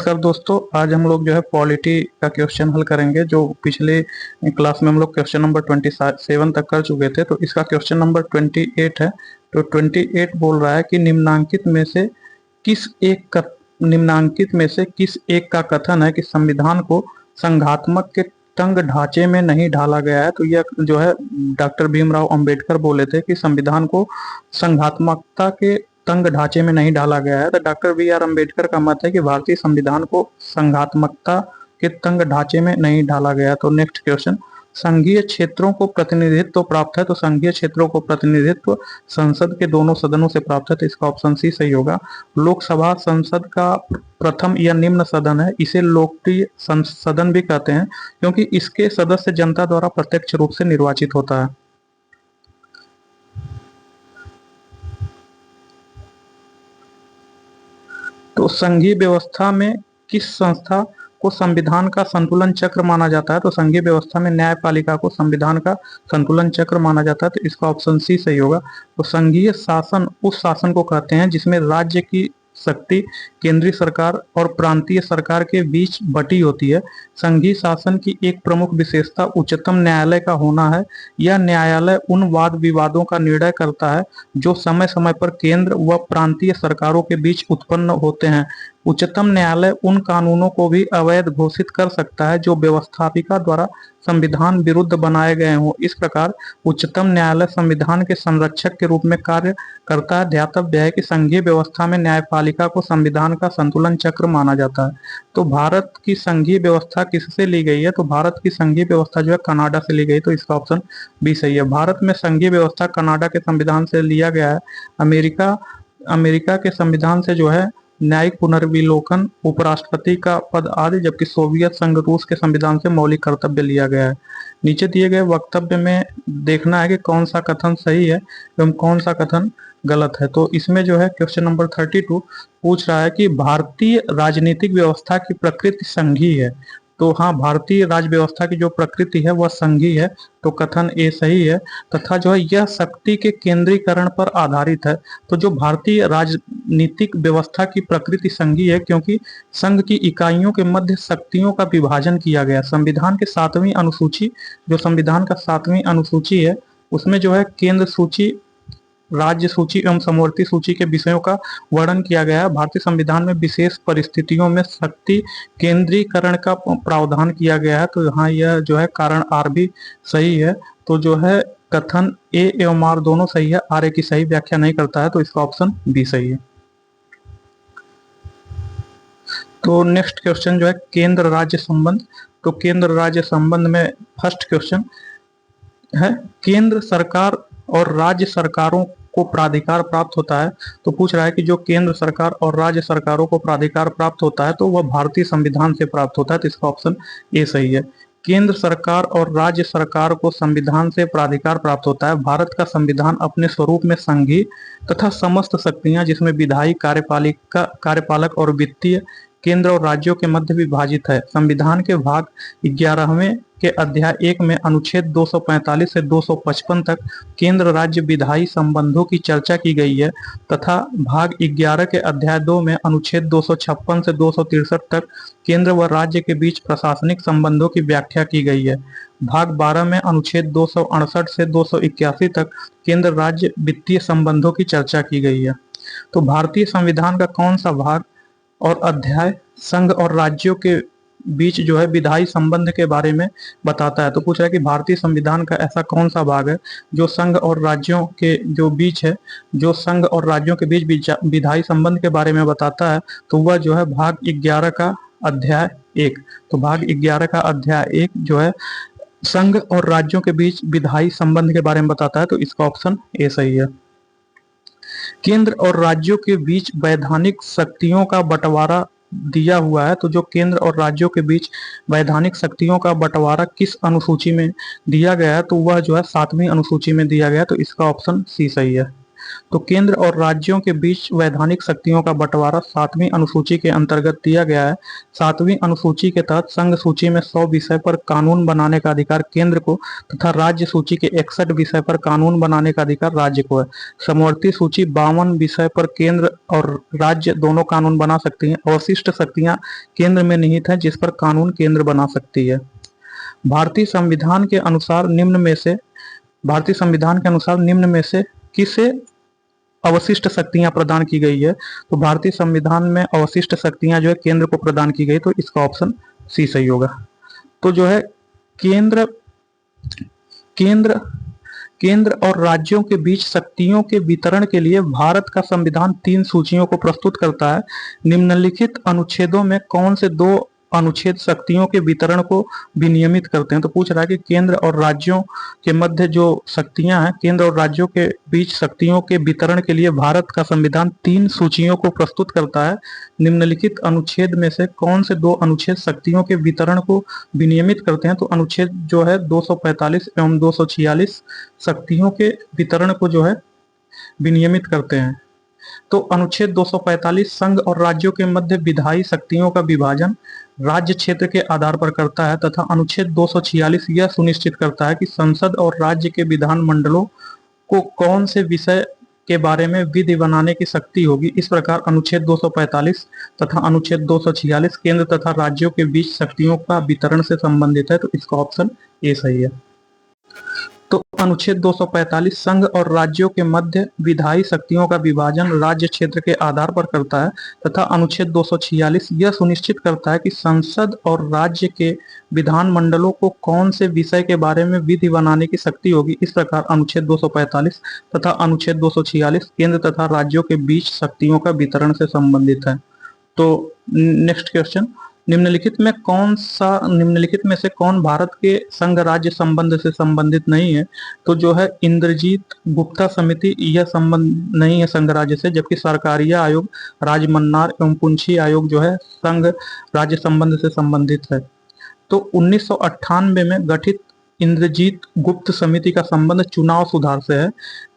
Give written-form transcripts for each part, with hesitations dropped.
नमस्कार दोस्तों, आज हम लोग जो है पॉलिटी का क्वेश्चन हल करेंगे। जो पिछले क्लास में हम लोग क्वेश्चन नंबर 27 तक कर चुके थे, तो इसका क्वेश्चन नंबर 28 है। तो 28 बोल रहा है कि निम्नांकित में से किस एक का कथन है कि संविधान को संघात्मक के तंग ढांचे में नहीं ढाला गया है। तो यह जो है डॉक्टर भीमराव अंबेडकर बोले थे कि संविधान को संघात्मकता के तंग ढांचे में नहीं डाला गया है। तो डॉक्टर बी आर अम्बेडकर का मत है कि भारतीय संविधान को संघात्मकता के तंग ढांचे में नहीं डाला गया। तो नेक्स्ट क्वेश्चन, संघीय क्षेत्रों को प्रतिनिधित्व प्राप्त है। तो संघीय क्षेत्रों को प्रतिनिधित्व संसद के दोनों सदनों से प्राप्त है। तो इसका ऑप्शन सी सही होगा। लोकसभा संसद का प्रथम या निम्न सदन है। इसे लोकप्रिय सदन भी कहते हैं क्योंकि इसके सदस्य जनता द्वारा प्रत्यक्ष रूप से निर्वाचित होता है। तो संघीय व्यवस्था में किस संस्था को संविधान का संतुलन चक्र माना जाता है? तो संघीय व्यवस्था में न्यायपालिका को संविधान का संतुलन चक्र माना जाता है। तो इसका ऑप्शन सी सही होगा। तो संघीय शासन उस शासन को कहते हैं जिसमें राज्य की शक्ति केंद्रीय सरकार और प्रांतीय सरकार के बीच बटी होती है। संघीय शासन की एक प्रमुख विशेषता उच्चतम न्यायालय का होना है। यह न्यायालय उन वाद विवादों का निर्णय करता है जो समय समय पर केंद्र व प्रांतीय सरकारों के बीच उत्पन्न होते हैं। उच्चतम न्यायालय उन कानूनों को भी अवैध घोषित कर सकता है जो व्यवस्थापिका द्वारा संविधान विरुद्ध बनाए गए हों। इस प्रकार उच्चतम न्यायालय संविधान के संरक्षक के रूप में कार्य करता है। ध्यातव्य है कि संघीय व्यवस्था में न्यायपालिका को संविधान का संतुलन चक्र माना जाता है। तो भारत की संघीय व्यवस्था किससे ली गई है? तो भारत की संघीय व्यवस्था जो है कनाडा से ली गई। तो इसका ऑप्शन बी सही है। भारत में संघीय व्यवस्था कनाडा के संविधान से लिया गया है। अमेरिका के संविधान से जो है न्यायिक पुनर्विलोकन, उपराष्ट्रपति का पद आदि, जबकि सोवियत संघ रूस के संविधान से मौलिक कर्तव्य लिया गया है। नीचे दिए गए वक्तव्य में देखना है कि कौन सा कथन सही है एवं कौन सा कथन गलत है। तो इसमें जो है क्वेश्चन नंबर 32 पूछ रहा है कि भारतीय राजनीतिक व्यवस्था की प्रकृति संघीय है। तो हाँ, भारतीय राज व्यवस्था की जो प्रकृति है वह संघीय है। तो कथन ए सही है। तथा जो है यह शक्ति के केंद्रीकरण पर आधारित है। तो जो भारतीय राजनीतिक व्यवस्था की प्रकृति संघीय है क्योंकि संघ की इकाइयों के मध्य शक्तियों का विभाजन किया गया। संविधान के 7वीं अनुसूची, जो संविधान का 7वीं अनुसूची है, उसमें जो है केंद्र सूची, राज्य सूची एवं समवर्ती सूची के विषयों का वर्णन किया गया है। भारतीय संविधान में विशेष परिस्थितियों में शक्ति केंद्रीकरण का प्रावधान किया गया है। तो यहाँ यह जो है कारण आर भी सही है। तो जो है कथन ए एवं आर दोनों सही है। आर ए की सही व्याख्या नहीं करता है। तो इसका ऑप्शन बी सही है। तो नेक्स्ट क्वेश्चन जो है केंद्र राज्य संबंध। तो केंद्र राज्य संबंध में फर्स्ट क्वेश्चन है, केंद्र सरकार और राज्य सरकारों को प्राधिकार प्राप्त होता है। तो पूछ रहा है कि जो केंद्र सरकार और राज्य सरकारों को प्राधिकार प्राप्त होता है तो वह भारतीय संविधान से प्राप्त होता है। तो इसका ऑप्शन ए सही है। केंद्र सरकार और राज्य सरकार को संविधान से प्राधिकार प्राप्त होता है। भारत का संविधान अपने स्वरूप में संघीय तथा समस्त शक्तियां, जिसमें विधायी, कार्यपालक और वित्तीय, केंद्र और राज्यों के मध्य विभाजित है। संविधान के भाग 11वें के अध्याय 1 में अनुच्छेद 245 से 255 तक केंद्र राज्य विधायी संबंधों की चर्चा की गई है तथा भाग 11 के अध्याय 2 में अनुच्छेद 256 से 263 तक केंद्र व राज्य के बीच प्रशासनिक संबंधों की व्याख्या की गई है। भाग 12 में अनुच्छेद 268 से 281 तक केंद्र राज्य वित्तीय संबंधों की चर्चा की गई है। तो भारतीय संविधान का कौन सा भाग और अध्याय संघ और राज्यों के बीच जो है विधायी संबंध के बारे में बताता है? तो पूछ रहा है कि भारतीय संविधान का ऐसा कौन सा भाग है जो संघ और राज्यों के जो बीच है, जो संघ और राज्यों के बीच विधायी संबंध के बारे में बताता है? तो वह जो है भाग 11 का अध्याय 1। तो भाग 11 का अध्याय 1 जो है संघ और राज्यों के बीच विधायी संबंध के बारे में बताता है। तो इसका ऑप्शन ए सही है। केंद्र और राज्यों के बीच वैधानिक शक्तियों का बंटवारा दिया हुआ है। तो जो केंद्र और राज्यों के बीच वैधानिक शक्तियों का बंटवारा किस अनुसूची में दिया गया है? तो वह जो है 7वीं अनुसूची में दिया गया है। तो इसका ऑप्शन सी सही है। तो केंद्र और राज्यों के बीच वैधानिक शक्तियों का बंटवारा 7वीं अनुसूची के अंतर्गत दिया गया है। 7वीं अनुसूची के तहत संघ सूची में 100 विषय पर कानून बनाने का अधिकार केंद्र को तथा राज्य सूची के 61 विषय पर कानून बनाने का अधिकार राज्य को है। समवर्ती सूची 52 विषय पर केंद्र और राज्य दोनों कानून बना सकती हैं। अवशिष्ट शक्तियां केंद्र में निहित हैं, जिस पर कानून केंद्र बना सकती है। भारतीय संविधान के अनुसार निम्न में से किसे अवशिष्ट शक्तियां प्रदान की गई है? तो भारतीय संविधान में अवशिष्ट शक्तियां जो है केंद्र को प्रदान की गई, तो इसका ऑप्शन सी सही होगा। तो जो है केंद्र केंद्र केंद्र और राज्यों के बीच शक्तियों के वितरण के लिए भारत का संविधान 3 सूचियों को प्रस्तुत करता है। निम्नलिखित अनुच्छेदों में कौन से 2 अनुच्छेद शक्तियों के वितरण को विनियमित करते हैं? तो पूछ रहा है कि केंद्र और राज्यों के मध्य जो शक्तियां हैं, केंद्र और राज्यों के बीच शक्तियों के वितरण के लिए भारत का संविधान 3 सूचियों को प्रस्तुत करता है। निम्नलिखित अनुच्छेद में से कौन से 2 अनुच्छेद शक्तियों के वितरण को विनियमित करते हैं? तो अनुच्छेद जो है 245 एवं 246 शक्तियों के वितरण को जो है विनियमित करते हैं। तो अनुच्छेद 245 संघ और राज्यों के मध्य विधायी शक्तियों का विभाजन राज्य क्षेत्र के आधार पर करता है तथा अनुच्छेद 246 यह सुनिश्चित करता है कि संसद और राज्य के विधान मंडलों को कौन से विषय के बारे में विधि बनाने की शक्ति होगी। इस प्रकार अनुच्छेद 245 तथा अनुच्छेद 246 केंद्र तथा राज्यों के बीच शक्तियों का वितरण से संबंधित है, तो इसका ऑप्शन ए सही है। तो अनुच्छेद 245 संघ और राज्यों के मध्य विधायी शक्तियों का विभाजन राज्य क्षेत्र के आधार पर करता है तथा अनुच्छेद 246 यह सुनिश्चित करता है कि संसद और राज्य के विधान मंडलों को कौन से विषय के बारे में विधि बनाने की शक्ति होगी। इस प्रकार अनुच्छेद 245 तथा अनुच्छेद 246 केंद्र तथा राज्यों के बीच शक्तियों का वितरण से संबंधित है। तो नेक्स्ट क्वेश्चन, निम्नलिखित में से कौन भारत के संघ राज्य संबंध से संबंधित नहीं है? तो जो है इंद्रजीत गुप्ता समिति यह संबंध नहीं है संघ राज्य से, जबकि सरकारिया आयोग, राजमन्नार एवं पुंछी आयोग जो है संघ राज्य संबंध से संबंधित है। तो 1998 में गठित इंद्रजीत गुप्त समिति का संबंध चुनाव सुधार से है।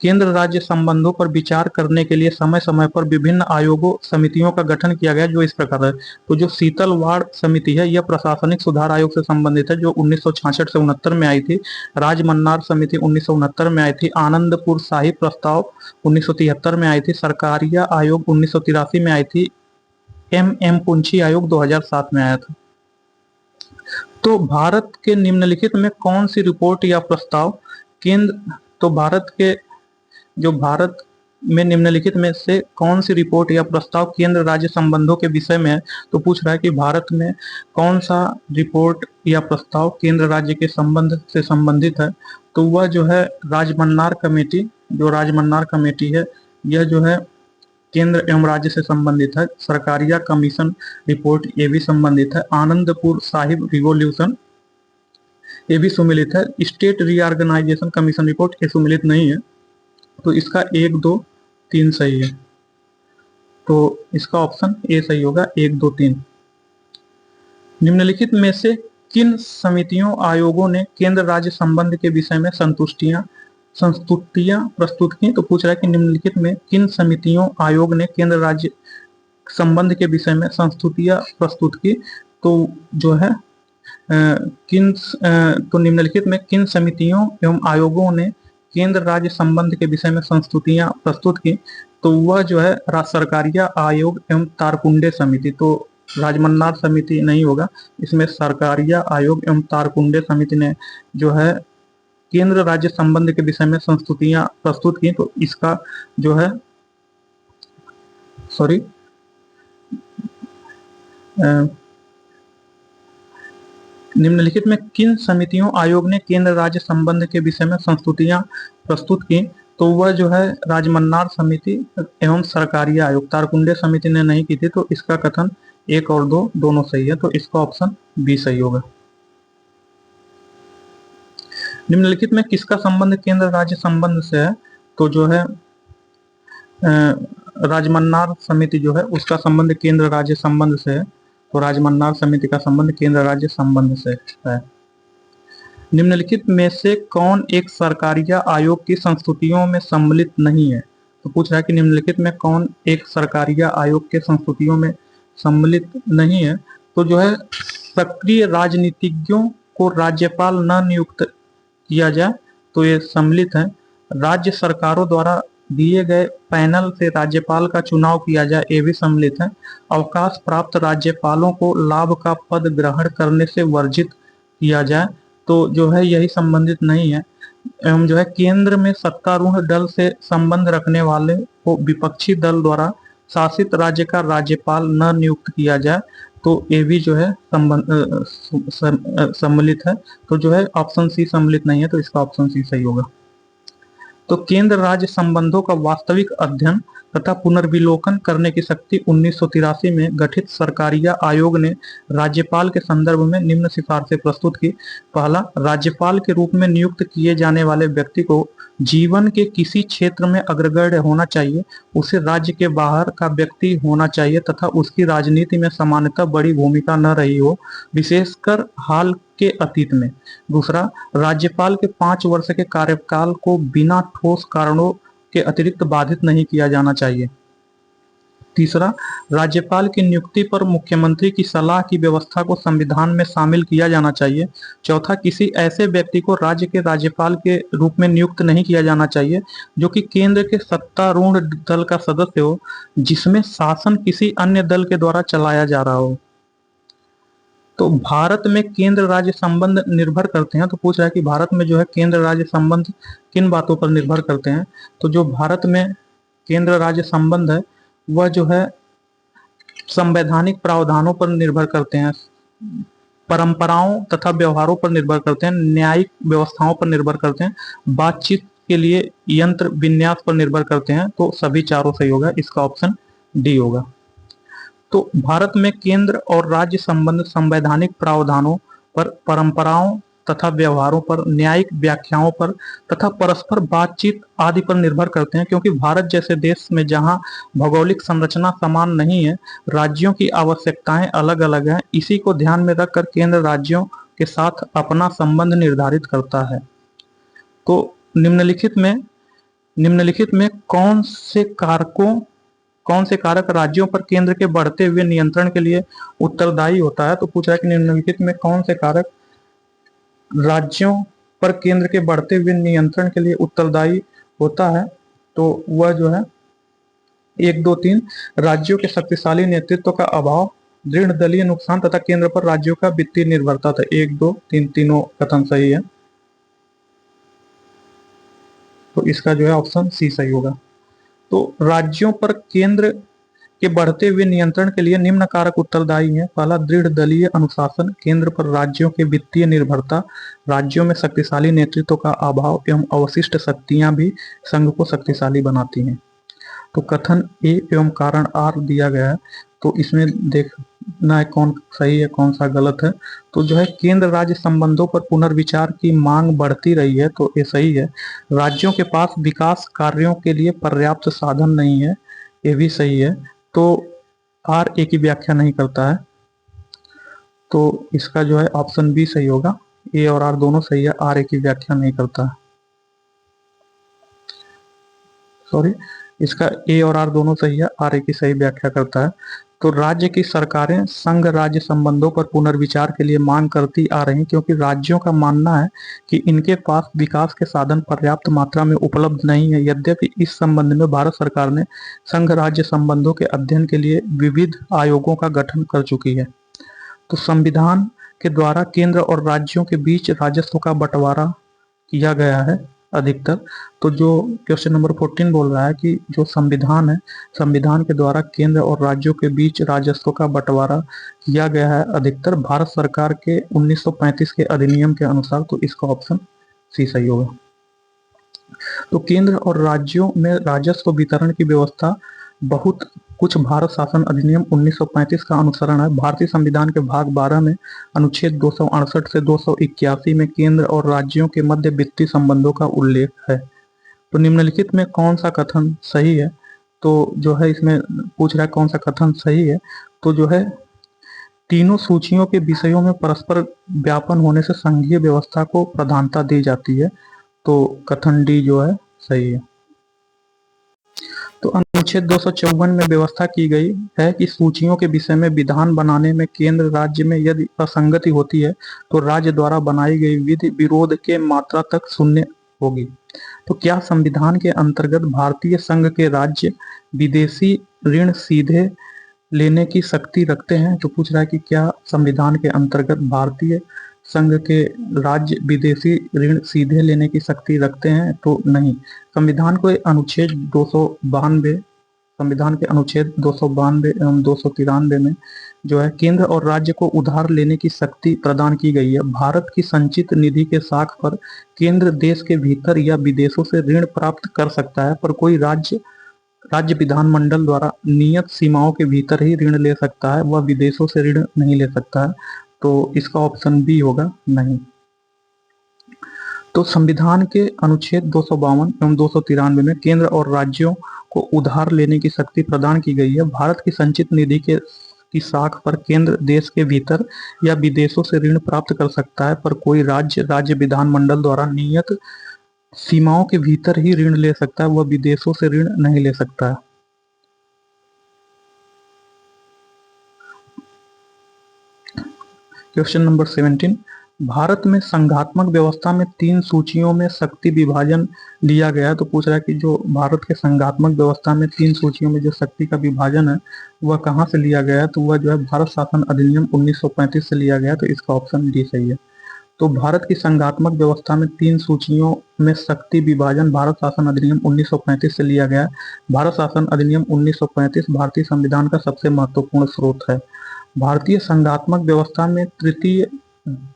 केंद्र राज्य संबंधों पर विचार करने के लिए समय समय पर विभिन्न आयोगों समितियों का गठन किया गया, जो इस प्रकार है। तो जो शीतलवाड़ समिति है यह प्रशासनिक सुधार आयोग से संबंधित है, जो 1966 से 69 में आई थी। राजमन्नार समिति 1969 में आई थी। आनंदपुर साहिब प्रस्ताव 1973 में आई थी। सरकारिया आयोग 1983 में आई थी। एम पुंछी आयोग 2007 में आया था। तो भारत के निम्नलिखित में कौन सी रिपोर्ट या प्रस्ताव भारत में निम्नलिखित में से कौन सी रिपोर्ट या प्रस्ताव केंद्र राज्य संबंधों के विषय में है? तो पूछ रहा है कि भारत में कौन सा रिपोर्ट या प्रस्ताव केंद्र राज्य के संबंध से संबंधित है? तो वह जो है राजमन्नार कमेटी है, यह जो है केंद्र एवं राज्य से संबंधित है। सरकारिया कमीशन रिपोर्ट ये भी संबंधित है। आनंदपुर साहिब रिवोल्यूशन ये भी सम्मिलित है। स्टेट रीऑर्गेनाइजेशन कमीशन रिपोर्ट ये सम्मिलित नहीं है। तो इसका 1, 2, 3 सही है। तो इसका ऑप्शन ए सही होगा, 1, 2, 3। निम्नलिखित में से किन समितियों आयोगों ने केंद्र राज्य संबंध के विषय में संस्तुतियां प्रस्तुत की? तो पूछ रहा है कि निम्नलिखित में किन समितियों आयोग ने केंद्र राज्य संबंध के विषय में संस्तुतियां प्रस्तुत की? तो जो है तो निम्नलिखित में किन समितियों एवं आयोगों ने केंद्र राज्य संबंध के विषय में संस्तुतियां प्रस्तुत की? तो वह जो है सरकारिया आयोग एवं तारकुंडे समिति। तो राजमन्नार समिति नहीं होगा, इसमें सरकारिया आयोग एवं तारकुंडे समिति ने जो है केंद्र राज्य संबंध के विषय में संस्तुतियां प्रस्तुत की। तो इसका जो है निम्नलिखित में किन समितियों आयोग ने केंद्र राज्य संबंध के विषय में संस्तुतियां प्रस्तुत की? तो वह जो है राजमन्नार समिति एवं सरकारिया आयोग, तारकुंडे समिति ने नहीं की थी। तो इसका कथन 1 और 2 दोनों सही है। तो इसका ऑप्शन बी सही होगा। निम्नलिखित में किसका संबंध केंद्र राज्य संबंध से है? तो जो है राजमन्नार समिति जो है उसका संबंध केंद्र राज्य संबंध से है। तो राजमन्नार समिति का संबंध केंद्र राज्य संबंध से है। निम्नलिखित में से कौन एक सरकारिया आयोग की संस्तुतियों में सम्मिलित नहीं है? तो पूछ रहा है कि निम्नलिखित में कौन एक सरकारी या आयोग के संस्तुतियों में सम्मिलित नहीं है। तो जो है सक्रिय राजनीतिज्ञों को राज्यपाल न नियुक्त किया जाए तो ये सम्मिलित है। राज्य सरकारों द्वारा दिए गए पैनल से राज्यपाल का चुनाव किया जाए, ये भी सम्मिलित है। अवकाश प्राप्त राज्यपालों को लाभ का पद ग्रहण करने से वर्जित किया जाए तो जो है यही संबंधित नहीं है। एवं जो है केंद्र में सत्तारूढ़ दल से संबंध रखने वाले को विपक्षी दल द्वारा शासित राज्य का राज्यपाल न नियुक्त किया जाए तो ये भी जो है सम्मिलित है। तो जो है ऑप्शन सी सम्मिलित नहीं है, तो इसका ऑप्शन सी सही होगा। तो केंद्र राज्य संबंधों का वास्तविक अध्ययन तथा पुनर्विलोकन करने की शक्ति 1983 में गठित सरकारिया आयोग ने राज्यपाल के संदर्भ में निम्न सिफारिशें प्रस्तुत की। पहला, राज्यपाल के रूप में नियुक्त किए जाने वाले व्यक्ति को जीवन के किसी क्षेत्र में अग्रगण्य होना चाहिए, उसे राज्य के बाहर का व्यक्ति होना चाहिए तथा उसकी राजनीति में सामान्यतः बड़ी भूमिका न रही हो, विशेषकर हाल के अतीत में। दूसरा, राज्यपाल के 5 वर्ष के कार्यकाल को बिना ठोस कारणों के अतिरिक्त बाधित नहीं किया जाना चाहिए। तीसरा, राज्यपाल की नियुक्ति पर मुख्यमंत्री की सलाह की व्यवस्था को संविधान में शामिल किया जाना चाहिए। चौथा, किसी ऐसे व्यक्ति को राज्य के राज्यपाल के रूप में नियुक्त नहीं किया जाना चाहिए जो कि केंद्र के सत्तारूढ़ दल का सदस्य हो, जिसमें शासन किसी अन्य दल के द्वारा चलाया जा रहा हो। तो भारत में केंद्र राज्य संबंध निर्भर करते हैं। तो पूछ रहा है कि भारत में जो है केंद्र राज्य संबंध किन बातों पर निर्भर करते हैं। तो जो भारत में केंद्र राज्य संबंध है वह जो है संवैधानिक प्रावधानों पर निर्भर करते हैं, परंपराओं तथा व्यवहारों पर निर्भर करते हैं, न्यायिक व्यवस्थाओं पर निर्भर करते हैं, बातचीत के लिए यंत्र विन्यास पर निर्भर करते हैं। तो सभी चारों सही होगा, इसका ऑप्शन डी होगा। तो भारत में केंद्र और राज्य संबंध संवैधानिक प्रावधानों पर, परंपराओं तथा व्यवहारों पर, न्यायिक व्याख्याओं पर तथा परस्पर बातचीत आदि पर निर्भर करते हैं। क्योंकि भारत जैसे देश में जहां भौगोलिक संरचना समान नहीं है, राज्यों की आवश्यकताएं अलग अलग हैं, इसी को ध्यान में रखकर केंद्र राज्यों के साथ अपना संबंध निर्धारित करता है। तो निम्नलिखित में कौन से कारक राज्यों पर केंद्र के बढ़ते हुए नियंत्रण के लिए उत्तरदायी होता है। तो पूछा है कि निम्नलिखित में कौन से कारक राज्यों पर केंद्र के बढ़ते हुए नियंत्रण के लिए उत्तरदायी होता है। तो वह जो है 1, 2, 3 राज्यों के शक्तिशाली नेतृत्व का अभाव, दृढ़ दलीय नुकसान तथा केंद्र पर राज्यों का वित्तीय निर्भरता था। 1, 2, 3 तीनों कथन सही है, तो इसका जो है ऑप्शन सी सही होगा। तो राज्यों पर केंद्र के बढ़ते हुए नियंत्रण के लिए निम्न कारक उत्तरदायी हैं। पहला, दृढ़ दलीय अनुशासन, केंद्र पर राज्यों के वित्तीय निर्भरता, राज्यों में शक्तिशाली नेतृत्व का अभाव एवं अवशिष्ट शक्तियां भी संघ को शक्तिशाली बनाती हैं। तो कथन ए एवं कारण आर दिया गया है, तो इसमें देखना है कौन सही है कौन सा गलत है। तो जो है केंद्र राज्य संबंधों पर पुनर्विचार की मांग बढ़ती रही है, तो ये सही है। राज्यों के पास विकास कार्यों के लिए पर्याप्त साधन नहीं है, ये भी सही है। तो आर ए की व्याख्या नहीं करता है, तो इसका जो है ऑप्शन बी सही होगा। ए और आर दोनों सही है, आर ए की व्याख्या नहीं करता है। सॉरी, इसका ए और आर दोनों सही है, आर ए की सही व्याख्या करता है। तो राज्य की सरकारें संघ राज्य संबंधों पर पुनर्विचार के लिए मांग करती आ रही, क्योंकि राज्यों का मानना है कि इनके पास विकास के साधन पर्याप्त मात्रा में उपलब्ध नहीं है। यद्यपि इस संबंध में भारत सरकार ने संघ राज्य संबंधों के अध्ययन के लिए विविध आयोगों का गठन कर चुकी है। तो संविधान के द्वारा केंद्र और राज्यों के बीच राजस्व का बंटवारा किया गया है अधिकतर। तो जो क्वेश्चन नंबर 14 बोल रहा है कि जो संविधान है, संविधान के द्वारा केंद्र और राज्यों के बीच राजस्व का बंटवारा किया गया है अधिकतर भारत सरकार के 1935 के अधिनियम के अनुसार। तो इसका ऑप्शन सी सही होगा। तो केंद्र और राज्यों में राजस्व वितरण की व्यवस्था बहुत कुछ भारत शासन अधिनियम 1935 का अनुसरण है। भारतीय संविधान के भाग 12 में अनुच्छेद 268 से 281 में केंद्र और राज्यों के मध्य वित्तीय संबंधों का उल्लेख है। तो निम्नलिखित में कौन सा कथन सही है। तो जो है इसमें पूछ रहा है कौन सा कथन सही है। तो जो है तीनों सूचियों के विषयों में परस्पर व्यापन होने से संघीय व्यवस्था को प्रधानता दी जाती है। तो कथन डी जो है सही है। अनुच्छेद 254 में व्यवस्था की गई है कि सूचियों के विषय में विधान बनाने में केंद्र राज्य में यदि असंगति होती है तो राज्य द्वारा बनाई गई विधि विरोध के मात्रा तक शून्य होगी। तो क्या संविधान के अंतर्गत भारतीय संघ के राज्य विदेशी ऋण सीधे लेने की शक्ति रखते हैं? तो पूछ रहा है कि क्या संविधान के अंतर्गत भारतीय संघ के राज्य विदेशी ऋण सीधे लेने की शक्ति रखते हैं? तो नहीं। संविधान के अनुच्छेद 292 संविधान के अनुच्छेद 292 एवं 293 में जो है केंद्र और राज्य को उधार लेने की शक्ति प्रदान की गई है। भारत की संचित निधि के साख पर केंद्र देश के भीतर या विदेशों से ऋण प्राप्त कर सकता है, पर कोई राज्य विधानमंडल द्वारा नियत सीमाओं के भीतर ही ऋण ले सकता है, वह विदेशों से ऋण नहीं ले सकता है। तो इसका ऑप्शन बी होगा नहीं। तो संविधान के अनुच्छेद 252 एवं 293 में केंद्र और राज्यों को उधार लेने की शक्ति प्रदान की गई है। भारत की संचित निधि की साख पर केंद्र देश के भीतर या विदेशों से ऋण प्राप्त कर सकता है, पर कोई राज्य विधानमंडल द्वारा नियत सीमाओं के भीतर ही ऋण ले सकता है, वह विदेशों से ऋण नहीं ले सकता है। क्वेश्चन नंबर 17, भारत में संघात्मक व्यवस्था में 3 सूचियों में शक्ति विभाजन लिया गया। तो पूछ रहा है कि जो भारत के संघात्मक व्यवस्था में 3 सूचियों में जो शक्ति का विभाजन है वह कहाँ से लिया गया है? तो वह जो है भारत शासन अधिनियम 1935 से लिया गया। तो इसका ऑप्शन डी सही है। तो भारत की संघात्मक व्यवस्था में 3 सूचियों में शक्ति विभाजन भारत शासन अधिनियम 1935 से लिया गया है। भारत शासन अधिनियम 1935 भारतीय संविधान का सबसे महत्वपूर्ण स्रोत है। भारतीय संघात्मक व्यवस्था में तृतीय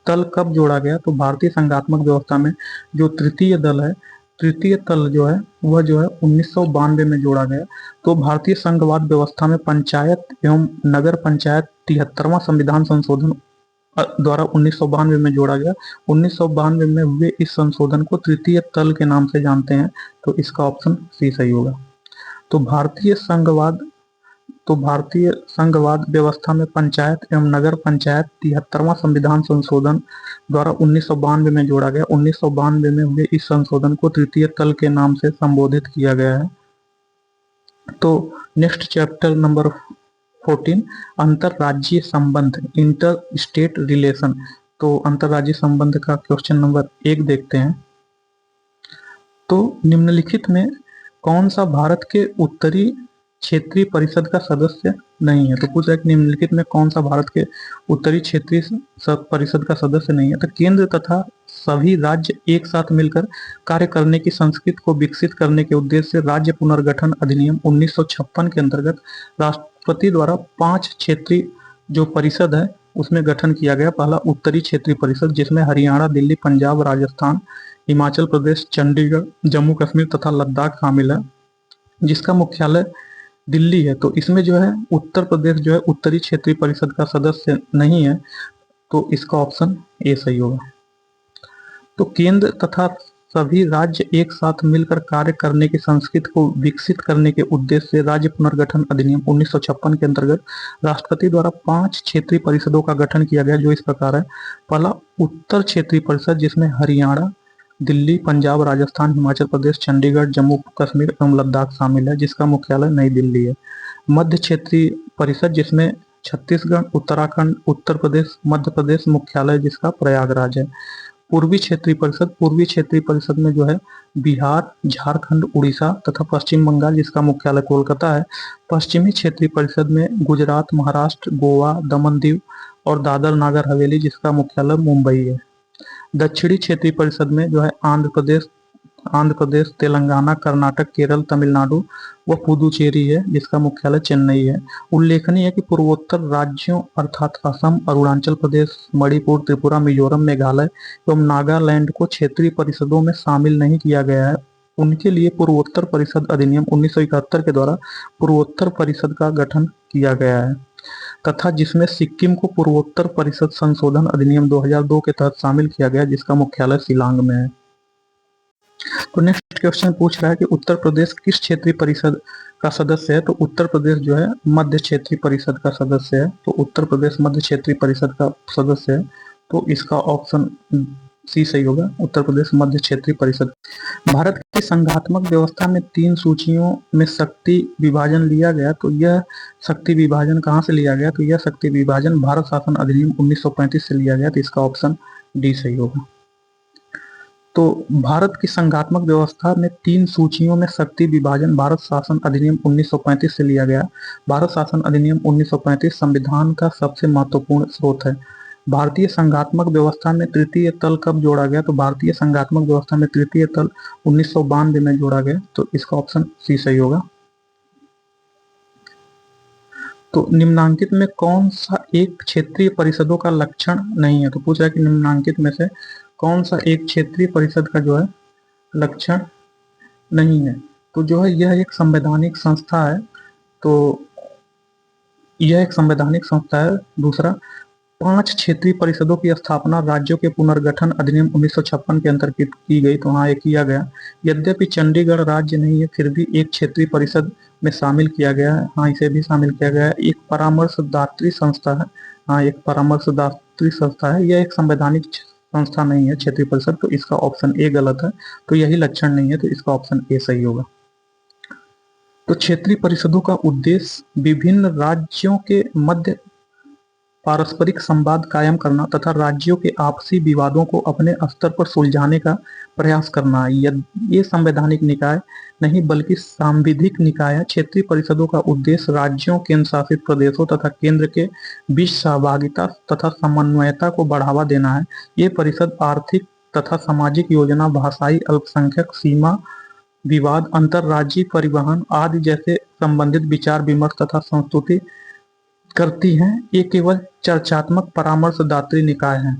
तल कब जोड़ा गया? तो भारतीय संघात्मक व्यवस्था में जो तृतीय तल जो है वह जो है 1992 में जोड़ा गया। तो भारतीय संघवाद व्यवस्था में पंचायत एवं नगर पंचायत 73वां संविधान संशोधन द्वारा 1992 में जोड़ा गया। 1992 में हुए इस संशोधन को तृतीय तल के नाम से जानते हैं। तो इसका ऑप्शन सी सही होगा। तो भारतीय संघवाद व्यवस्था में पंचायत एवं नगर पंचायत 73वां संविधान संशोधन द्वारा 1992 में जोड़ा गया। 1992 में हुए इस संशोधन को तृतीय तल के नाम से संबोधित किया गया है। तो नेक्स्ट चैप्टर नंबर 14, अंतरराज्यीय संबंध, इंटर स्टेट रिलेशन। तो अंतरराज्यीय संबंध का क्वेश्चन नंबर 1 देखते हैं। तो निम्नलिखित में कौन सा भारत के उत्तरी क्षेत्रीय परिषद का सदस्य नहीं है? तो पूछ रहा है कि निम्नलिखित में कौन सा भारत के उत्तरी क्षेत्रीय परिषद का सदस्य नहीं है? तो केंद्र तथा सभी राज्य एक साथ मिलकर कार्य करने की संस्कृति को विकसित करने के उद्देश्य से राज्य पुनर्गठन अधिनियम 1956 के अंतर्गत राष्ट्रपति द्वारा 5 क्षेत्रीय जो परिषद है उसमें गठन किया गया। पहला उत्तरी क्षेत्रीय परिषद, जिसमें हरियाणा, दिल्ली, पंजाब, राजस्थान, हिमाचल प्रदेश, चंडीगढ़, जम्मू कश्मीर तथा लद्दाख शामिल है, जिसका मुख्यालय दिल्ली है। तो इसमें जो है उत्तर प्रदेश जो है उत्तरी क्षेत्रीय परिषद का सदस्य नहीं है। तो इसका ऑप्शन ए सही होगा। तो केंद्र तथा सभी राज्य एक साथ मिलकर कार्य करने की संस्कृति को विकसित करने के उद्देश्य से राज्य पुनर्गठन अधिनियम 1956 के अंतर्गत राष्ट्रपति द्वारा 5 क्षेत्रीय परिषदों का गठन किया गया, जो इस प्रकार है। पहला उत्तर क्षेत्रीय परिषद, जिसमें हरियाणा, दिल्ली, पंजाब, राजस्थान, हिमाचल प्रदेश, चंडीगढ़, जम्मू कश्मीर एवं लद्दाख शामिल है, जिसका मुख्यालय नई दिल्ली है। मध्य क्षेत्रीय परिषद, जिसमें छत्तीसगढ़, उत्तराखंड, उत्तर प्रदेश, मध्य प्रदेश मुख्यालय, जिसका प्रयागराज है। पूर्वी क्षेत्रीय परिषद में जो है बिहार, झारखंड, उड़ीसा तथा पश्चिम बंगाल, जिसका मुख्यालय कोलकाता है। पश्चिमी क्षेत्रीय परिषद में गुजरात, महाराष्ट्र, गोवा, दमन दीव और दादर नागर हवेली, जिसका मुख्यालय मुंबई है। दक्षिणी क्षेत्रीय परिषद में जो है आंध्र प्रदेश, तेलंगाना, कर्नाटक, केरल, तमिलनाडु व पुदुचेरी है, जिसका मुख्यालय चेन्नई है। उल्लेखनीय है कि पूर्वोत्तर राज्यों अर्थात असम, अरुणाचल प्रदेश, मणिपुर, त्रिपुरा, मिजोरम, मेघालय एवं नागालैंड को क्षेत्रीय परिषदों में शामिल नहीं किया गया है। उनके लिए पूर्वोत्तर परिषद अधिनियम 1971 के द्वारा पूर्वोत्तर परिषद का गठन किया गया है, तथा जिसमें सिक्किम को पूर्वोत्तर परिषद संशोधन अधिनियम 2002 के तहत शामिल किया गया, जिसका मुख्यालय शिलांग में है। तो नेक्स्ट क्वेश्चन पूछ रहा है कि उत्तर प्रदेश किस क्षेत्रीय परिषद का सदस्य है? तो उत्तर प्रदेश जो है मध्य क्षेत्रीय परिषद का सदस्य है। तो उत्तर प्रदेश मध्य क्षेत्रीय परिषद का सदस्य है। तो इसका ऑप्शन सी सही होगा, उत्तर प्रदेश मध्य क्षेत्रीय परिषद। भारत कि संघात्मक व्यवस्था में 3 सूचियों में शक्ति विभाजन लिया गया, तो यह शक्ति विभाजन कहाँ से लिया गया? तो यह शक्ति विभाजन भारत शासन अधिनियम 1935 से लिया गया, तो इसका ऑप्शन डी सही होगा। तो भारत की संघात्मक व्यवस्था में 3 सूचियों में शक्ति विभाजन भारत शासन अधिनियम 1935 से लिया गया। भारत शासन अधिनियम 1935 संविधान का सबसे महत्वपूर्ण स्रोत है। भारतीय संघात्मक व्यवस्था में तृतीय तल कब जोड़ा गया? तो भारतीय संघात्मक व्यवस्था में तृतीय तल 1992 में जोड़ा गया, तो इसका ऑप्शन सी सही होगा। तो निम्नांकित में कौन सा एक क्षेत्रीय परिषदों का लक्षण नहीं है? तो पूछ रहा है कि निम्नांकित में से कौन सा एक क्षेत्रीय परिषद का जो है लक्षण नहीं है? तो जो है यह एक संवैधानिक संस्था है, तो यह एक संवैधानिक संस्था है। दूसरा, 5 क्षेत्रीय परिषदों की स्थापना राज्यों के पुनर्गठन अधिनियम 1956 के अंतर्गत की गई, तो हाँ ये किया गया। यद्यपि चंडीगढ़ राज्य नहीं है, फिर भी एक क्षेत्रीय परिषद में शामिल किया गया है, हाँ इसे भी शामिल किया गया है। एक परामर्शदात्री संस्था है, हाँ एक परामर्शदात्री संस्था है, यह एक संवैधानिक संस्था नहीं है क्षेत्रीय परिषद, तो इसका ऑप्शन ए गलत है। तो यही लक्षण नहीं है, तो इसका ऑप्शन ए सही होगा। तो क्षेत्रीय परिषदों का उद्देश्य विभिन्न राज्यों के मध्य पारस्परिक संवाद कायम करना तथा राज्यों के आपसी विवादों को अपने स्तर पर सुलझाने का प्रयास करना है। ये संवैधानिक निकाय नहीं बल्कि सांविधिक निकाय है। क्षेत्रीय परिषदों का उद्देश्य राज्यों, केंद्र शासित प्रदेशों तथा केंद्र के बीच सहभागिता तथा समन्वयता को बढ़ावा देना है। ये परिषद आर्थिक तथा सामाजिक योजना, भाषाई अल्पसंख्यक सीमा विवाद, अंतरराज्यीय परिवहन आदि जैसे संबंधित विचार विमर्श तथा संस्तुति करती हैं। ये केवल चर्चात्मक परामर्शदात्री निकाय हैं।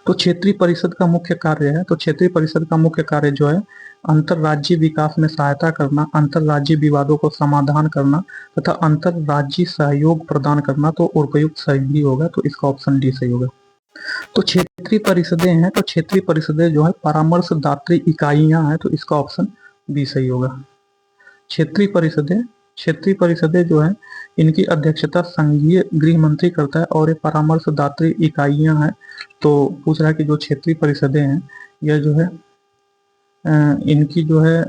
तो क्षेत्रीय परिषद का मुख्य कार्य है, तो क्षेत्रीय परिषद का मुख्य कार्य जो है अंतरराज्यीय विकास में सहायता करना, अंतरराज्यीय विवादों को समाधान करना तथा अंतरराज्यीय सहयोग प्रदान करना। तो उपयुक्त सही होगा, तो इसका ऑप्शन डी सही होगा। तो क्षेत्रीय परिषदें हैं, तो क्षेत्रीय परिषदें जो है परामर्शदात्री इकाइयां हैं, तो इसका ऑप्शन बी सही होगा। क्षेत्रीय परिषदें जो है इनकी अध्यक्षता संघीय गृह मंत्री करता है और ये परामर्शदात्री इकाइयां हैं। तो पूछ रहा है कि जो क्षेत्रीय परिषदें हैं यह जो है इनकी जो है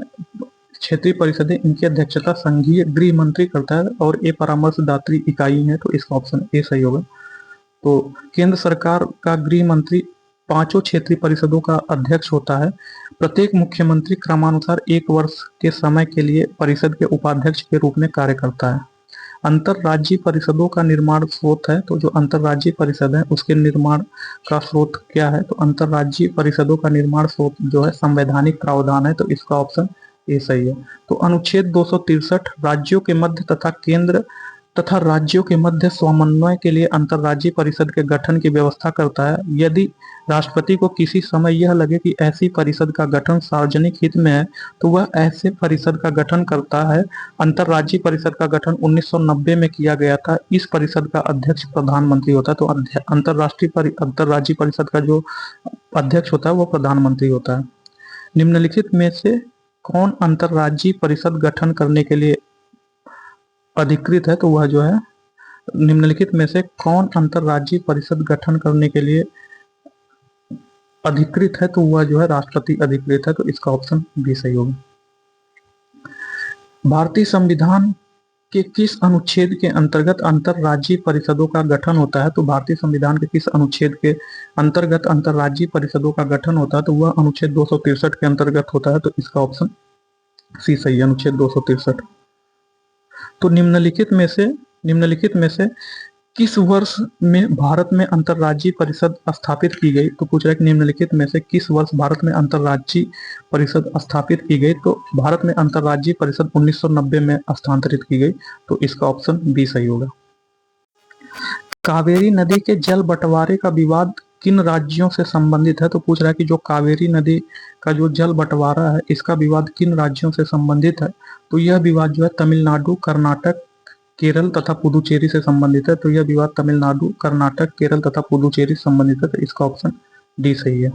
क्षेत्रीय परिषदें इनकी अध्यक्षता संघीय गृह मंत्री करता है और ये परामर्शदात्री इकाई है, तो इसका ऑप्शन ए सही होगा। तो केंद्र सरकार का गृह मंत्री 5 क्षेत्रीय परिषदों का अध्यक्ष होता है। प्रत्येक मुख्यमंत्री क्रमानुसार 1 वर्ष के समय के लिए परिषद के उपाध्यक्ष के रूप में कार्य करता है। अंतरराज्यीय परिषदों का निर्माण स्रोत है, तो जो अंतरराज्यीय परिषद है उसके निर्माण का स्रोत क्या है? तो अंतरराज्यीय परिषदों का निर्माण स्रोत जो है संवैधानिक प्रावधान है, तो इसका ऑप्शन ए सही है। तो अनुच्छेद 263 राज्यों के मध्य तथा केंद्र तथा राज्यों के मध्य समन्वय के लिए अंतरराज्यीय परिषद के गठन की व्यवस्था करता है। यदि राष्ट्रपति को किसी समय यह लगे कि ऐसी परिषद का गठन सार्वजनिक हित में है, तो वह ऐसे परिषद का गठन करता है। अंतरराज्यीय परिषद का गठन 1990 में किया गया था। इस परिषद का अध्यक्ष प्रधानमंत्री होता है। तो अंतरराज्यीय परिषद का जो अध्यक्ष होता है वो प्रधानमंत्री होता है। निम्नलिखित में से कौन अंतरराज्यीय परिषद गठन करने के लिए अधिकृत है? तो वह जो है निम्नलिखित में से कौन अंतरराज्यीय परिषद गठन करने के लिए अधिकृत है? तो वह जो है राष्ट्रपति अधिकृत है, तो इसका ऑप्शन बी सही होगा। भारतीय संविधान के किस अनुच्छेद के अंतर्गत अंतरराज्यीय परिषदों का गठन होता है? तो भारतीय संविधान के किस अनुच्छेद के अंतर्गत अंतरराज्यीय परिषदों का गठन होता है? तो वह अनुच्छेद 263 के अंतर्गत होता है, तो इसका ऑप्शन सी सही है, अनुच्छेद 263। तो निम्नलिखित में से किस वर्ष में भारत में अंतरराज्यीय परिषद स्थापित की गई? तो पूछ रहा है कि निम्नलिखित में से किस वर्ष भारत में अंतरराज्यीय परिषद स्थापित की गई? तो भारत में अंतरराज्यीय परिषद 1990 में स्थानांतरित की गई, तो इसका ऑप्शन बी सही होगा। कावेरी नदी के जल बंटवारे का विवाद किन राज्यों से संबंधित है? तो पूछ रहा है कि जो कावेरी नदी का जो जल बंटवारा है इसका विवाद किन राज्यों से संबंधित है? तो यह विवाद जो है तमिलनाडु, कर्नाटक, केरल तथा पुदुचेरी से संबंधित है। तो यह विवाद तमिलनाडु, कर्नाटक, केरल तथा पुदुचेरी से संबंधित है, तो इसका ऑप्शन डी सही है।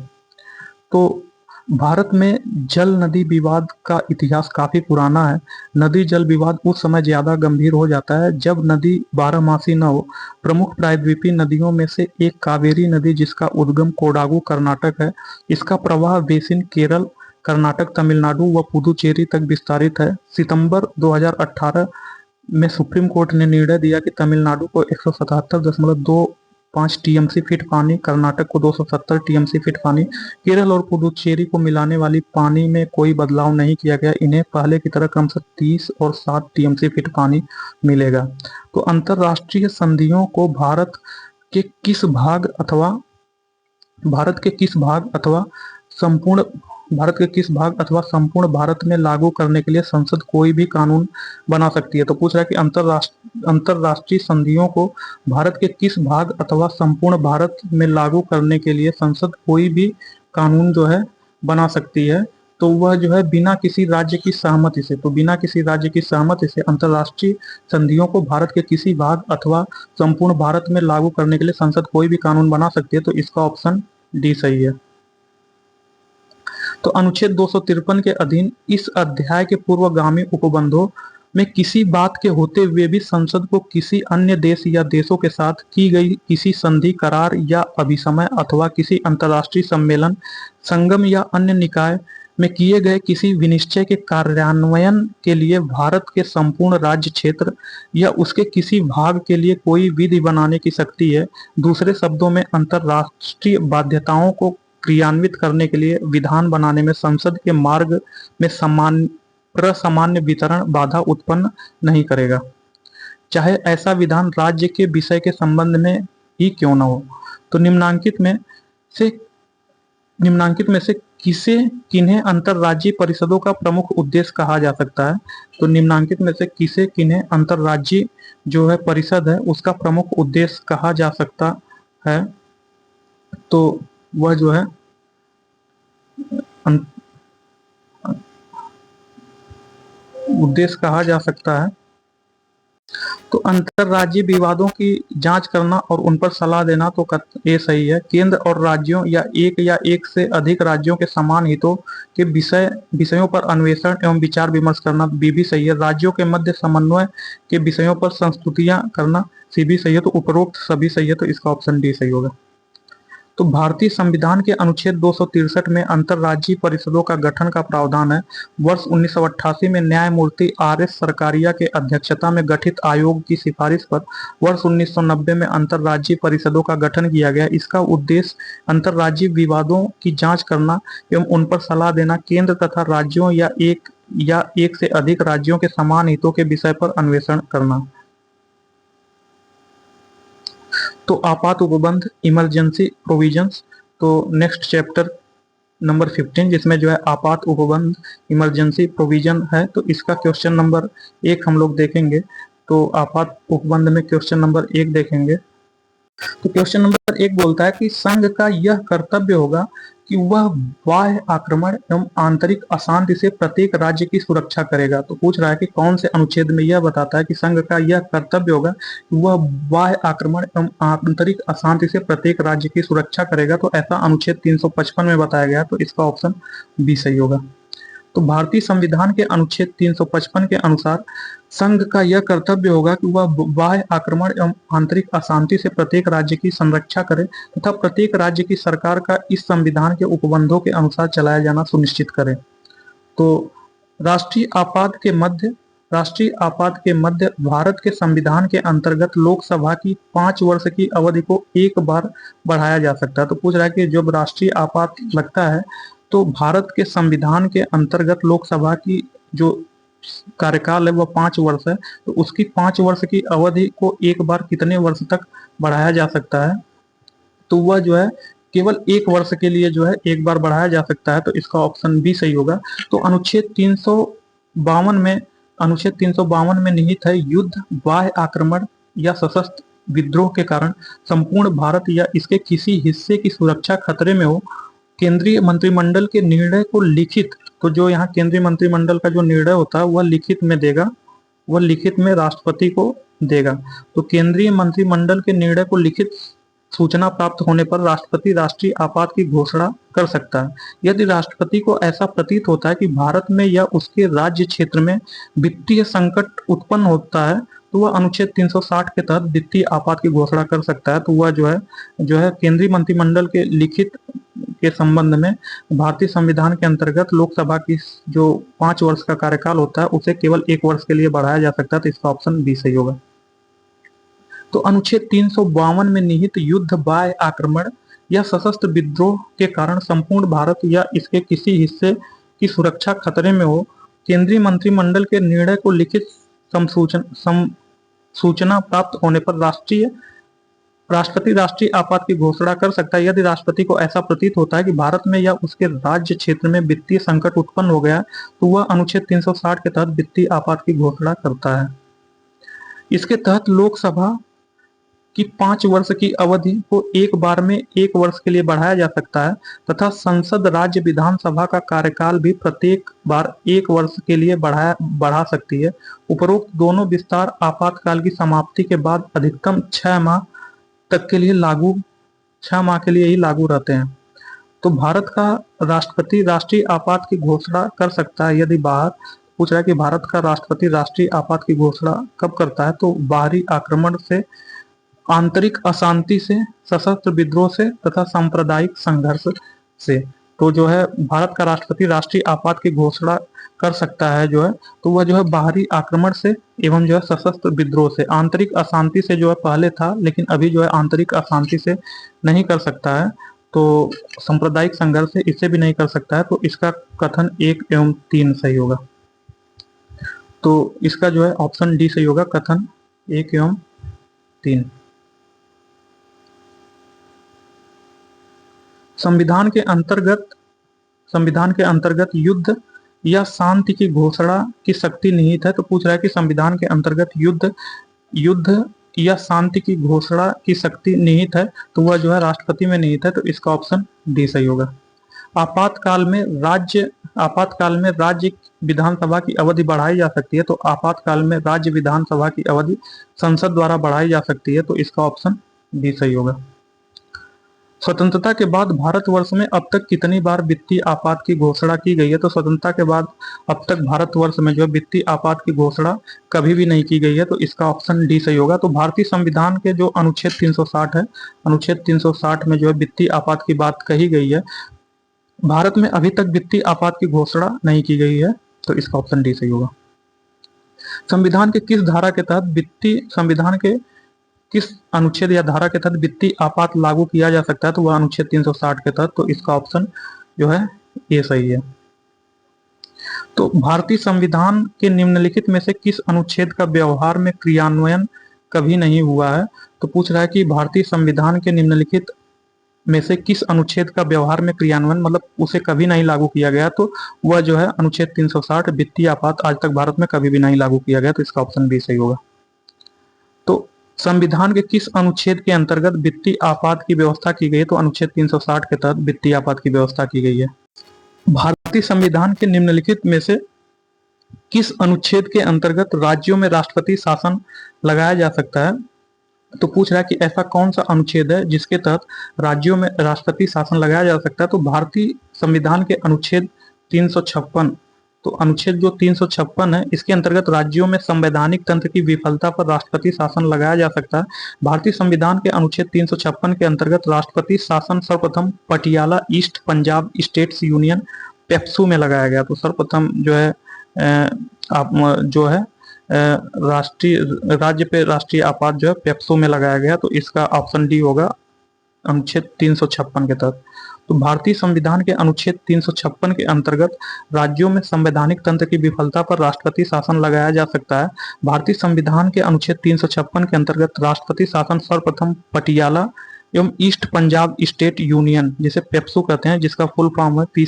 तो भारत में जल नदी विवाद का इतिहास काफी पुराना है। नदी जल विवाद उस समय ज्यादा गंभीर हो जाता है जब नदी बारहमासी न हो। प्रमुख प्रायद्वीपीय नदियों में से एक कावेरी नदी जिसका उद्गम कोडागु कर्नाटक है, इसका प्रवाह बेसिन केरल कर्नाटक, तमिलनाडु व पुडुचेरी तक विस्तारित है। सितंबर 2018 में सुप्रीम कोर्ट ने निर्णय दिया कि तमिलनाडु को 177.25 टीएमसी फीट पानी, कर्नाटक को 270 टीएमसी फीट पानी, केरल और पुडुचेरी को मिलाने वाली पानी में कोई बदलाव नहीं किया गया। इन्हें पहले की तरह क्रमशः 30 और 7 टीएमसी फीट पानी मिलेगा। तो अंतरराष्ट्रीय संधियों को भारत के किस भाग अथवा संपूर्ण भारत में लागू करने के लिए संसद कोई भी कानून बना सकती है। तो पूछ रहा है कि अंतरराष्ट्रीय संधियों को भारत के किस भाग अथवा संपूर्ण भारत में लागू करने के लिए संसद कोई भी कानून जो है बना सकती है। तो वह जो है बिना किसी राज्य की सहमति से, अंतरराष्ट्रीय संधियों को भारत के किसी भाग अथवा संपूर्ण भारत में लागू करने के लिए संसद कोई भी कानून बना सकती है। तो इसका ऑप्शन डी सही है। तो अनुच्छेद 253 के अधीन इस अध्याय के पूर्वगामी उपबंधों में किसी बात के होते हुए भी संसद को किसी अन्य देश या देशों के साथ की गई किसी संधि, करार या अभिसमय अथवा किसी अंतर्राष्ट्रीय सम्मेलन, संगम या अन्य निकाय में किए गए किसी विनिश्चय के कार्यान्वयन के लिए भारत के संपूर्ण राज्य क्षेत्र या उसके किसी भाग के लिए कोई विधि बनाने की शक्ति है। दूसरे शब्दों में अंतर्राष्ट्रीय बाध्यताओं को क्रियान्वित करने के लिए विधान बनाने में संसद के मार्ग में प्रसामान्य वितरण बाधा उत्पन्न नहीं करेगा, चाहे ऐसा विधान राज्य के विषय के संबंध में ही क्यों न हो। तो निम्नांकित में से किन्हें अंतरराज्यीय परिषदों का प्रमुख उद्देश्य कहा जा सकता है। तो निम्नांकित में से किन्हें अंतरराज्यीय जो है परिषद है उसका प्रमुख उद्देश्य कहा जा सकता है। तो वह जो है उद्देश्य कहा जा सकता है। तो अंतरराज्यीय विवादों की जांच करना और उन पर सलाह देना, तो ये सही है। केंद्र और राज्यों या एक से अधिक राज्यों के समान हितों के विषयों पर अन्वेषण एवं विचार विमर्श करना, बी भी सही है। राज्यों के मध्य समन्वय के विषयों पर संस्तुतियां करना, सी भी सही है। तो उपरोक्त सभी सही है। तो इसका ऑप्शन डी सही होगा। तो भारतीय संविधान के अनुच्छेद 263 में अंतरराज्यीय परिषदों का गठन का प्रावधान है। वर्ष 1988 में न्यायमूर्ति RS सरकारिया के अध्यक्षता में गठित आयोग की सिफारिश पर वर्ष 1990 में अंतरराज्यीय परिषदों का गठन किया गया। इसका उद्देश्य अंतरराज्यीय विवादों की जांच करना एवं उन पर सलाह देना, केंद्र तथा राज्यों या एक से अधिक राज्यों के समान हितों के विषय पर अन्वेषण करना। तो आपात उपबंध, इमरजेंसी प्रोविजंस। तो नेक्स्ट चैप्टर नंबर 15 जिसमें जो है आपात उपबंध, इमरजेंसी प्रोविजन है। तो इसका क्वेश्चन नंबर 1 हम लोग देखेंगे। तो आपात उपबंध में क्वेश्चन नंबर 1 देखेंगे। तो क्वेश्चन नंबर 1 बोलता है कि संघ का यह कर्तव्य होगा कि वह बाह्य आक्रमण एवं आंतरिक अशांति से प्रत्येक राज्य की सुरक्षा करेगा। तो पूछ रहा है कि कौन से अनुच्छेद में यह बताता है कि संघ का यह कर्तव्य होगा कि वह बाह्य आक्रमण एवं आंतरिक अशांति से प्रत्येक राज्य की सुरक्षा करेगा। तो ऐसा अनुच्छेद 355 में बताया गया। तो इसका ऑप्शन बी सही होगा। तो भारतीय संविधान के अनुच्छेद 355 के अनुसार संघ का यह कर्तव्य होगा कि वह बाह्य आक्रमण एवं आंतरिक अशांति से प्रत्येक राज्य की संरक्षा करे तथा प्रत्येक राज्य की सरकार का इस संविधान के उपबंधों के अनुसार चलाया जाना सुनिश्चित करे। तो राष्ट्रीय आपात के मध्य भारत के संविधान के अंतर्गत लोकसभा की 5 वर्ष की अवधि को एक बार बढ़ाया जा सकता है। तो पूछ रहा है कि जब राष्ट्रीय आपात लगता है तो भारत के संविधान के अंतर्गत लोकसभा की जो कार्यकाल है वह 5 वर्ष है। तो उसकी 5 वर्ष की अवधि को एक बार कितने वर्ष तक बढ़ाया जा सकता है। तो वह जो है केवल 1 वर्ष के लिए जो है एक बार बढ़ाया जा सकता है। तो इसका ऑप्शन बी सही होगा। तो अनुच्छेद 352 में निहित है युद्ध, बाह्य आक्रमण या सशस्त्र विद्रोह के कारण संपूर्ण भारत या इसके किसी हिस्से की सुरक्षा खतरे में हो, केंद्रीय मंत्रिमंडल के निर्णय को लिखित, तो जो यहाँ केंद्रीय मंत्रिमंडल का जो निर्णय होता है वह लिखित में देगा, वह लिखित में राष्ट्रपति को देगा। तो केंद्रीय मंत्रिमंडल के निर्णय को लिखित सूचना प्राप्त होने पर राष्ट्रपति राष्ट्रीय आपात की घोषणा कर सकता है। यदि राष्ट्रपति को ऐसा प्रतीत होता है कि भारत में या उसके राज्य क्षेत्र में वित्तीय संकट उत्पन्न होता है तो वह अनुच्छेद 360 के तहत वित्तीय आपात की घोषणा कर सकता है। तो वह जो है केंद्रीय मंत्रिमंडल के के संबंध में भारतीय संविधान के अंतर्गत लोकसभा की जो 5 वर्ष का कार्यकाल होता है उसे केवल 1 वर्ष के लिए बढ़ाया जा सकता है, तो इसका ऑप्शन बी सही होगा। तो अनुच्छेद 352 में निहित युद्ध, बाह्य आक्रमण या सशस्त्र विद्रोह के कारण संपूर्ण भारत या इसके किसी हिस्से की सुरक्षा खतरे में हो, केंद्रीय मंत्रिमंडल के निर्णय को लिखित सूचना प्राप्त होने पर राष्ट्रपति राष्ट्रीय आपात की घोषणा कर सकता है। यदि राष्ट्रपति को ऐसा प्रतीत होता है कि भारत में या उसके राज्य क्षेत्र में वित्तीय संकट उत्पन्न हो गया, तो वह अनुच्छेद 360 के तहत वित्तीय आपात की घोषणा करता है। इसके तहत लोकसभा की 5 वर्ष की अवधि को एक बार में 1 वर्ष के लिए बढ़ाया जा सकता है तथा संसद राज्य विधानसभा का कार्यकाल भी प्रत्येक बार 1 वर्ष के लिए बढ़ा सकती है। उपरोक्त दोनों विस्तार आपातकाल की समाप्ति के बाद अधिकतम 6 माह तक के लिए 6 माह के लिए ही लागू रहते हैं। तो भारत का राष्ट्रपति राष्ट्रीय आपात की घोषणा कर सकता है। यदि पूछ रहा है कि भारत का राष्ट्रपति राष्ट्रीय आपात की घोषणा कब करता है, तो बाहरी आक्रमण से, आंतरिक अशांति से, सशस्त्र विद्रोह से तथा सांप्रदायिक संघर्ष से। तो जो है भारत का राष्ट्रपति राष्ट्रीय आपात की घोषणा कर सकता है जो है, तो वह जो है बाहरी आक्रमण से एवं जो है सशस्त्र विद्रोह से। आंतरिक अशांति से जो है पहले था, लेकिन अभी जो है आंतरिक अशांति से नहीं कर सकता है। तो सांप्रदायिक संघर्ष से इससे भी नहीं कर सकता है। तो इसका कथन 1 एवं 3 सही होगा। तो इसका जो है ऑप्शन डी सही होगा, कथन 1 एवं 3। संविधान के अंतर्गत युद्ध या शांति की घोषणा की शक्ति निहित है। तो पूछ रहा है कि संविधान के अंतर्गत युद्ध या शांति की घोषणा की शक्ति निहित है, तो वह जो है राष्ट्रपति में निहित है। तो इसका ऑप्शन डी सही होगा। आपातकाल में राज्य विधानसभा की अवधि बढ़ाई जा सकती है। तो आपातकाल में राज्य विधानसभा की अवधि संसद द्वारा बढ़ाई जा सकती है। तो इसका ऑप्शन डी सही होगा। स्वतंत्रता के बाद भारतवर्ष में अब तक कितनी बार वित्तीय आपात की घोषणा की गई है? तो स्वतंत्रता के बाद अब तक भारतवर्ष में जो वित्तीय आपात की घोषणा कभी भी नहीं की गई है। तो इसका ऑप्शन डी सही होगा। तो भारतीय संविधान के जो अनुच्छेद 360 है, अनुच्छेद 360 में जो है वित्तीय आपात की बात कही गई है। भारत में अभी तक वित्तीय आपात की घोषणा नहीं की गई है। तो इसका ऑप्शन डी सही होगा। संविधान के किस अनुच्छेद या धारा के तहत वित्तीय आपात लागू किया जा सकता है? तो वह अनुच्छेद 360 के तहत। तो इसका ऑप्शन जो है ये सही है। तो भारतीय संविधान के निम्नलिखित में से किस अनुच्छेद का व्यवहार में क्रियान्वयन कभी नहीं हुआ है? तो पूछ रहा है कि भारतीय संविधान के निम्नलिखित में से किस अनुच्छेद का व्यवहार में क्रियान्वयन, मतलब उसे कभी नहीं लागू किया गया। तो वह जो है अनुच्छेद 360 वित्तीय आपात आज तक भारत में कभी भी नहीं लागू किया गया। तो इसका ऑप्शन बी सही होगा। तो संविधान के किस अनुच्छेद के अंतर्गत वित्तीय आपात की व्यवस्था की गई है? तो अनुच्छेद 360 के तहत वित्तीय आपात की व्यवस्था की गई है। भारतीय संविधान के निम्नलिखित में से किस अनुच्छेद के अंतर्गत राज्यों में राष्ट्रपति शासन लगाया जा सकता है? तो पूछ रहा है कि ऐसा कौन सा अनुच्छेद है जिसके तहत राज्यों में राष्ट्रपति शासन लगाया जा सकता है। तो भारतीय संविधान के अनुच्छेद 356, तो अनुच्छेद जो 356 है, इसके अंतर्गत राज्यों में संवैधानिक तंत्र की विफलता पर राष्ट्रपति शासन लगाया जा सकता है। भारतीय संविधान के अनुच्छेद 356 के अंतर्गत राष्ट्रपति शासन सर्वप्रथम Patiala east Punjab states union PEPSU में लगाया गया। तो सर्वप्रथम जो है राज्य पे राष्ट्रीय आपात जो है पेप्सू में लगाया गया। तो इसका ऑप्शन डी होगा अनुच्छेद 356 के तहत। तो भारतीय संविधान के अनुच्छेद 356 के अंतर्गत राज्यों में संवैधानिक तंत्र की विफलता पर राष्ट्रपति शासन लगाया जा सकता है। भारतीय संविधान के अनुच्छेद 356 के अंतर्गत राष्ट्रपति शासन सर्वप्रथम पटियाला एवं ईस्ट पंजाब स्टेट यूनियन, जिसे पेप्सू कहते हैं, जिसका फुल फॉर्म है पी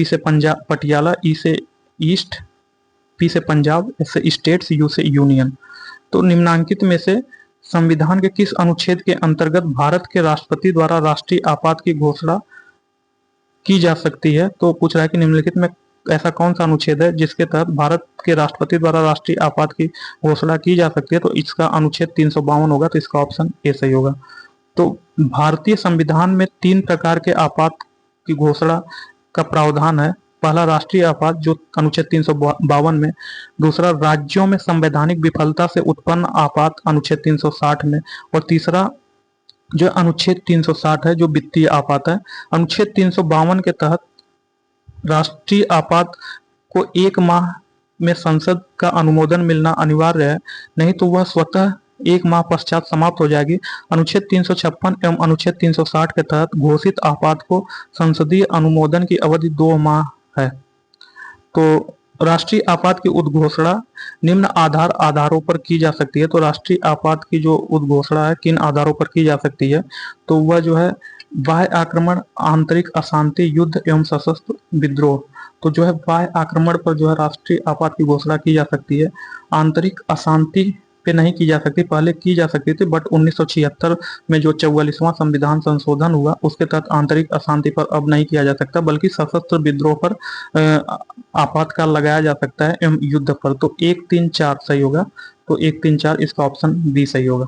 से पटियाला, ई से ईस्ट, पी से पंजाब, एस से स्टेट्स, यू से यूनियन। तो निम्नांकित में से संविधान के किस अनुच्छेद के अंतर्गत भारत के राष्ट्रपति द्वारा राष्ट्रीय आपात की घोषणा की जा सकती है? तो पूछ रहा है कि निम्नलिखित में ऐसा कौन सा अनुच्छेद है जिसके तहत भारत के राष्ट्रपति द्वारा राष्ट्रीय आपात की घोषणा की जा सकती है? तो इसका अनुच्छेद 352 होगा। तो इसका ऑप्शन ए सही होगा। तो भारतीय संविधान में 3 प्रकार के आपात की घोषणा का प्रावधान है। पहला राष्ट्रीय आपात जो अनुच्छेद 352 में, दूसरा राज्यों में संवैधानिक विफलता से उत्पन्न आपात अनुच्छेद 360 में, और तीसरा जो अनुच्छेद 360 है जो वित्तीय आपात है। अनुच्छेद 352 के तहत राष्ट्रीय आपात को 1 माह में संसद का अनुमोदन मिलना अनिवार्य है, नहीं तो वह स्वतः 1 माह पश्चात समाप्त हो जाएगी। अनुच्छेद 356 एवं अनुच्छेद 360 के तहत घोषित आपात को संसदीय अनुमोदन की अवधि 2 माह है। तो राष्ट्रीय आपात की उद्घोषणा निम्न आधारों पर की जा सकती है। तो राष्ट्रीय आपात की जो उद्घोषणा है किन आधारों पर की जा सकती है, तो वह जो है बाह्य आक्रमण, आंतरिक अशांति, युद्ध एवं सशस्त्र विद्रोह। तो जो है बाह्य आक्रमण पर जो है राष्ट्रीय आपात की घोषणा की जा सकती है। आंतरिक अशांति पे नहीं की जा सकती, पहले की जा सकती थी, बट 1976 में जो 44वां संविधान संशोधन हुआ उसके तहत आंतरिक अशांति पर अब नहीं किया जा सकता, बल्कि सशस्त्र विद्रोह पर आपातकाल लगाया जा सकता है एवं युद्ध पर। तो 1, 3, 4 सही होगा। तो 1, 3, 4 इसका ऑप्शन बी सही होगा।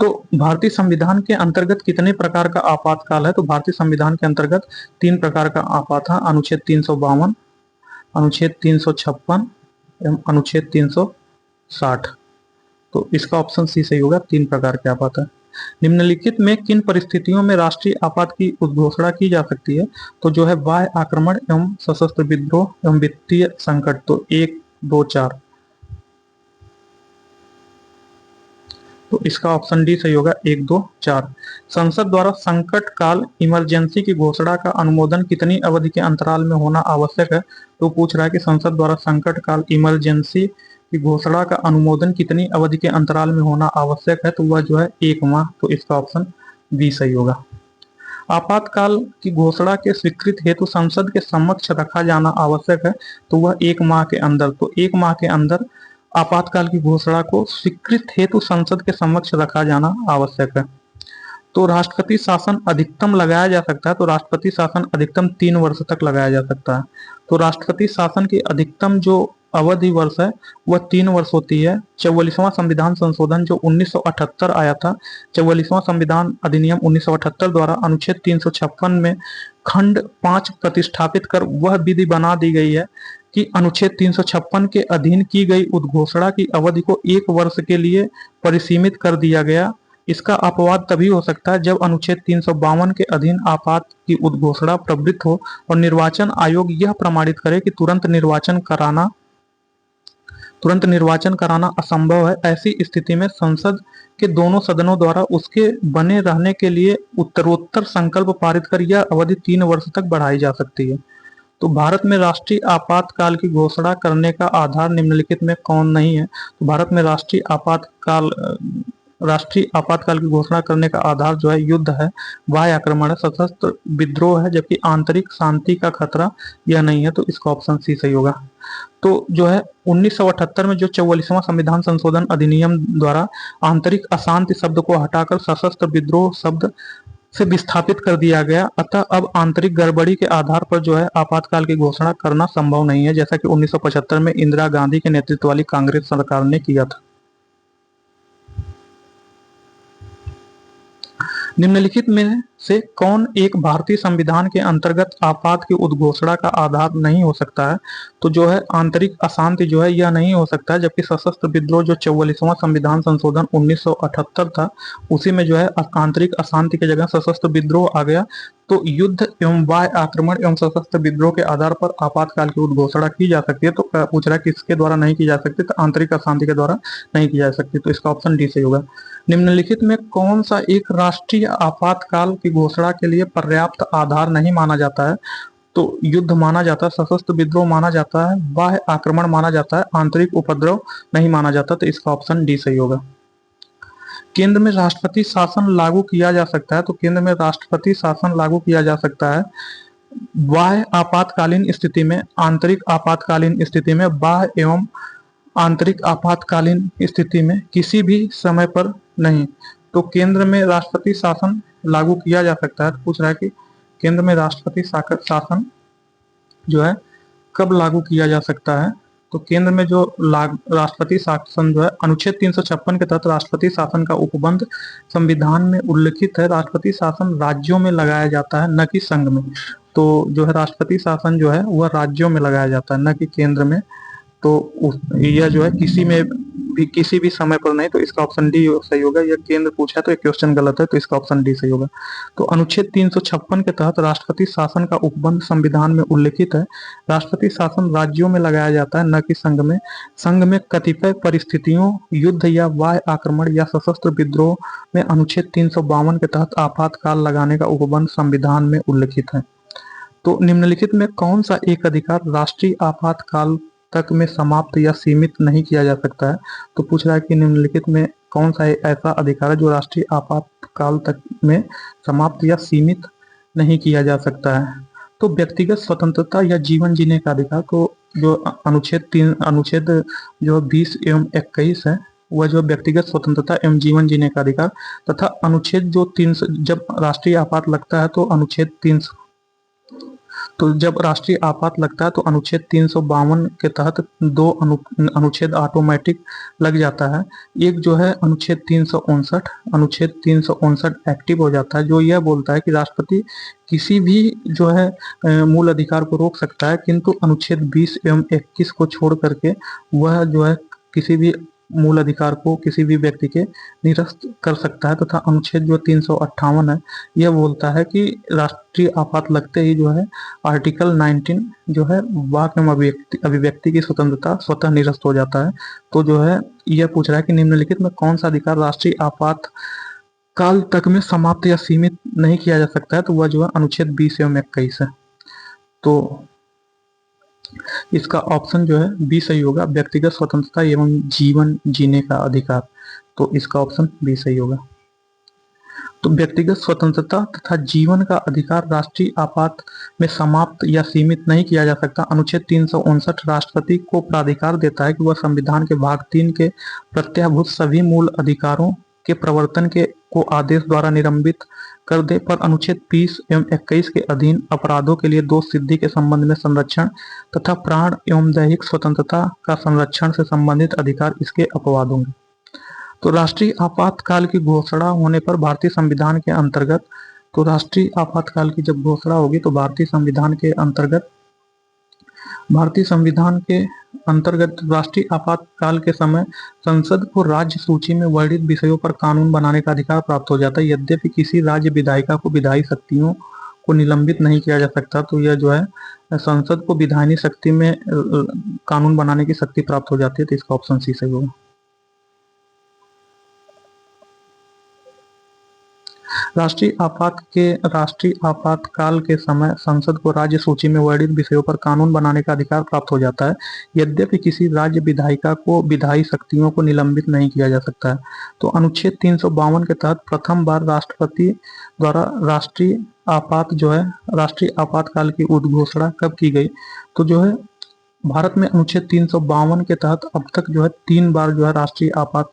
तो भारतीय संविधान के अंतर्गत कितने प्रकार का आपातकाल है? तो भारतीय संविधान के अंतर्गत 3 प्रकार का आपात है। अनुच्छेद 352, अनुच्छेद 356 एवं अनुच्छेद 360। तो इसका ऑप्शन सी सही होगा, 3 प्रकार के आपात है। निम्नलिखित में किन परिस्थितियों में राष्ट्रीय आपात की उद्घोषणा की जा सकती है? तो जो है बाह्य आक्रमण एवं सशस्त्र विद्रोह एवं वित्तीय संकट। तो 1, 2, 4। तो इसका ऑप्शन डी सही होगा, 1, 2, 4। संसद द्वारा संकट काल इमरजेंसी की घोषणा का अनुमोदन कितनी अवधि के अंतराल में होना आवश्यक है? तो पूछ रहा है कि संसद द्वारा संकट काल इमरजेंसी की घोषणा का अनुमोदन कितनी अवधि के अंतराल में होना आवश्यक है? तो वह जो है 1 माह। तो इसका ऑप्शन बी सही होगा। आपातकाल की घोषणा के स्वीकृत हेतु संसद के समक्ष रखा जाना आवश्यक है, तो वह 1 माह के अंदर। तो 1 माह के अंदर आपातकाल की घोषणा को स्वीकृत हेतु संसद के समक्ष रखा जाना आवश्यक है। तो राष्ट्रपति शासन अधिकतम लगाया जा सकता है। तो राष्ट्रपति शासन अधिकतम 3 वर्ष तक लगाया जा सकता है। तो राष्ट्रपति शासन की अधिकतम जो अवधि वर्ष है वह 3 वर्ष होती है। 44वां संविधान संशोधन जो 1978 आया था, 44वां संविधान अधिनियम 1978 द्वारा अनुच्छेद 356 में खंड 5 प्रतिस्थापित कर वह विधि बना दी गई है कि अनुच्छेद 356 के अधीन की गई उद्घोषणा की अवधि को 1 वर्ष के लिए परिसीमित कर दिया गया। इसका अपवाद तभी हो सकता है जब अनुच्छेद 352 के अधीन आपात की उद्घोषणा प्रवृत्त हो और निर्वाचन आयोग यह प्रमाणित करे कि तुरंत निर्वाचन कराना असंभव है। ऐसी स्थिति में संसद के दोनों सदनों द्वारा उसके बने रहने के लिए उत्तरोत्तर संकल्प पारित कर यह अवधि 3 वर्ष तक बढ़ाई जा सकती है। तो भारत में राष्ट्रीय आपातकाल की घोषणा करने का आधार निम्नलिखित में कौन नहीं है? तो भारत में राष्ट्रीय आपातकाल की घोषणा करने का आधार जो है युद्ध है, बाह्य आक्रमण है, सशस्त्र विद्रोह है, जबकि आंतरिक शांति का खतरा यह नहीं है। तो इसका ऑप्शन सी सही होगा। तो जो है 1978 में जो 44वां संविधान संशोधन अधिनियम द्वारा आंतरिक अशांति शब्द को हटाकर सशस्त्र विद्रोह शब्द से विस्थापित कर दिया गया, अतः अब आंतरिक गड़बड़ी के आधार पर जो है आपातकाल की घोषणा करना संभव नहीं है, जैसा कि 1975 में इंदिरा गांधी के नेतृत्व वाली कांग्रेस सरकार ने किया था। निम्नलिखित में से कौन एक भारतीय संविधान के अंतर्गत आपात की उद्घोषणा का आधार नहीं हो सकता है? तो जो है आंतरिक अशांति जो है यह नहीं हो सकता है, जबकि सशस्त्र विद्रोह जो 44वां संविधान संशोधन 1978 था उसी में जो है आंतरिक अशांति की जगह सशस्त्र विद्रोह आ गया। तो युद्ध एवं बाह्य आक्रमण एवं सशस्त्र विद्रोह के आधार पर आपातकाल की उद्घोषणा की जा सकती है। तो पूछ रहा है किसके द्वारा नहीं की जा सकती? तो आंतरिक अशांति के द्वारा नहीं की जा सकती। तो इसका ऑप्शन डी सही होगा। निम्नलिखित में कौन सा एक राष्ट्रीय आपातकाल की घोषणा के लिए पर्याप्त आधार नहीं माना जाता है? तो युद्ध माना जाता है, सशस्त्र विद्रोह माना जाता है, बाह्य आक्रमण माना जाता है, आंतरिक उपद्रव नहीं माना जाता। तो इसका ऑप्शन डी सही होगा। केंद्र में राष्ट्रपति शासन लागू किया जा सकता है। तो केंद्र में राष्ट्रपति शासन लागू किया जा सकता है बाह्य आपातकालीन स्थिति में, आंतरिक आपातकालीन स्थिति में, बाह्य एवं आंतरिक आपातकालीन स्थिति में, किसी भी समय पर नहीं। तो केंद्र में राष्ट्रपति शासन लागू किया जा सकता है। तो पूछ रहा है कि केंद्र में राष्ट्रपति शासन जो है कब लागू किया जा सकता है? तो केंद्र में जो राष्ट्रपति शासन जो है अनुच्छेद 356 के तहत राष्ट्रपति शासन का उपबंध संविधान में उल्लिखित है। राष्ट्रपति शासन राज्यों में लगाया जाता है, न कि संघ में। तो जो है राष्ट्रपति शासन जो है वह राज्यों में लगाया जाता है, न कि केंद्र में। तो यह जो है किसी में भी किसी भी समय पर नहीं, तो इसका ऑप्शन डी सही होगा। यह केंद्र पूछा तो ये क्वेश्चन गलत है, तो इसका ऑप्शन डी सही होगा। तो अनुच्छेद 356 के तहत राष्ट्रपति शासन का उपबंध संविधान में उल्लिखित है। राष्ट्रपति शासन राज्यों में लगाया जाता है, न कि संघ में। संघ में कतिपय परिस्थितियों, युद्ध या बाह्य आक्रमण या सशस्त्र विद्रोह में अनुच्छेद 352 के तहत आपातकाल लगाने का उपबंध संविधान में उल्लिखित है। तो निम्नलिखित में कौन सा एक अधिकार राष्ट्रीय आपातकाल तक में समाप्त या सीमित नहीं किया जा सकता है? तो पूछ रहा है कि निम्नलिखित में कौन सा ऐसा अधिकार है जो राष्ट्रीय आपातकाल तक में समाप्त या सीमित नहीं किया जा सकता है? तो व्यक्तिगत स्वतंत्रता या जीवन जीने का अधिकार। तो जो अनुच्छेद जो 20 एवं 21 है, वह जो व्यक्तिगत स्वतंत्रता एवं जीवन जीने का अधिकार, तथा अनुच्छेद जो 300 जब राष्ट्रीय आपात लगता है तो अनुच्छेद 300 तो जब राष्ट्रीय आपात लगता है तो अनुच्छेद 352 के तहत दो अनुच्छेद ऑटोमेटिक लग जाता है। एक जो है अनुच्छेद 359 एक्टिव हो जाता है, जो यह बोलता है कि राष्ट्रपति किसी भी जो है मूल अधिकार को रोक सकता है, किंतु अनुच्छेद 20 एवं 21 को छोड़ करके वह जो है किसी भी मूल अधिकार को किसी भी व्यक्ति के निरस्त कर सकता है। तथा अनुच्छेद जो 358 है, यह बोलता है कि राष्ट्रीय आपात लगते ही जो है आर्टिकल 19 जो है वाक एवं अभिव्यक्ति की स्वतंत्रता स्वतः निरस्त हो जाता है। तो जो है यह पूछ रहा है कि निम्नलिखित में कौन सा अधिकार राष्ट्रीय आपात काल तक में समाप्त या सीमित नहीं किया जा सकता है? तो वह जो है अनुच्छेद 20 एवं 21 है। तो इसका ऑप्शन जो है बी सही होगा, व्यक्तिगत स्वतंत्रता एवं जीवन जीने का अधिकार। तो इसका ऑप्शन बी सही होगा। तो व्यक्तिगत स्वतंत्रता तथा जीवन का अधिकार राष्ट्रीय आपात में समाप्त या सीमित नहीं किया जा सकता। अनुच्छेद 359 राष्ट्रपति को प्राधिकार देता है कि वह संविधान के भाग 3 के प्रत्याभूत सभी मूल अधिकारों के प्रवर्तन को आदेश द्वारा निलंबित कर दे, पर अनुच्छेद 20 एवं 21 के अधीन अपराधों के लिए दोष सिद्धि के संबंध में संरक्षण तथा प्राण एवं दैहिक स्वतंत्रता का संरक्षण से संबंधित अधिकार इसके अपवाद होंगे। तो राष्ट्रीय आपातकाल की घोषणा होने पर भारतीय संविधान के अंतर्गत तो राष्ट्रीय आपातकाल की जब घोषणा होगी तो भारतीय संविधान के अंतर्गत राष्ट्रीय आपातकाल के समय संसद को राज्य सूची में वर्णित विषयों पर कानून बनाने का अधिकार प्राप्त हो जाता है। यद्यपि किसी राज्य विधायिका को विधायी शक्तियों को निलंबित नहीं किया जा सकता, तो यह जो है संसद को विधायी शक्ति में कानून बनाने की शक्ति प्राप्त हो जाती है। तो इसका ऑप्शन सी सही होगा। राष्ट्रीय आपातकाल के समय संसद को राज्य सूची में वर्णित विषयों पर कानून बनाने का अधिकार प्राप्त हो जाता है। यद्यपि किसी राज्य विधायिका को विधायी शक्तियों को निलंबित नहीं किया जा सकता है। तो अनुच्छेद 352 के तहत प्रथम बार राष्ट्रपति द्वारा राष्ट्रीय आपातकाल की उद्घोषणा कब की गई? तो जो है भारत में अनुच्छेद 352 के तहत अब तक जो है 3 बार जो है राष्ट्रीय आपात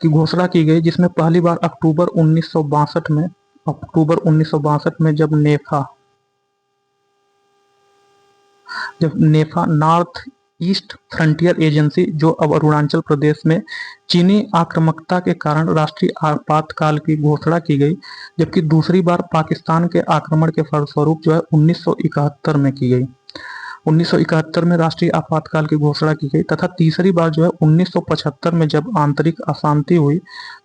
की घोषणा की गई, जिसमें पहली बार अक्टूबर 1962 में जब नेफा नॉर्थ ईस्ट फ्रंटियर एजेंसी, जो अब अरुणाचल प्रदेश में चीनी आक्रामकता के कारण राष्ट्रीय आपातकाल की घोषणा की गई। जबकि दूसरी बार पाकिस्तान के आक्रमण के फलस्वरूप जो है 1971 में की गई। 1971 में राष्ट्रीय आपातकाल की घोषणा की गई तथा तीसरी बार जो है 1975 में जब आंतरिक अशांति हुई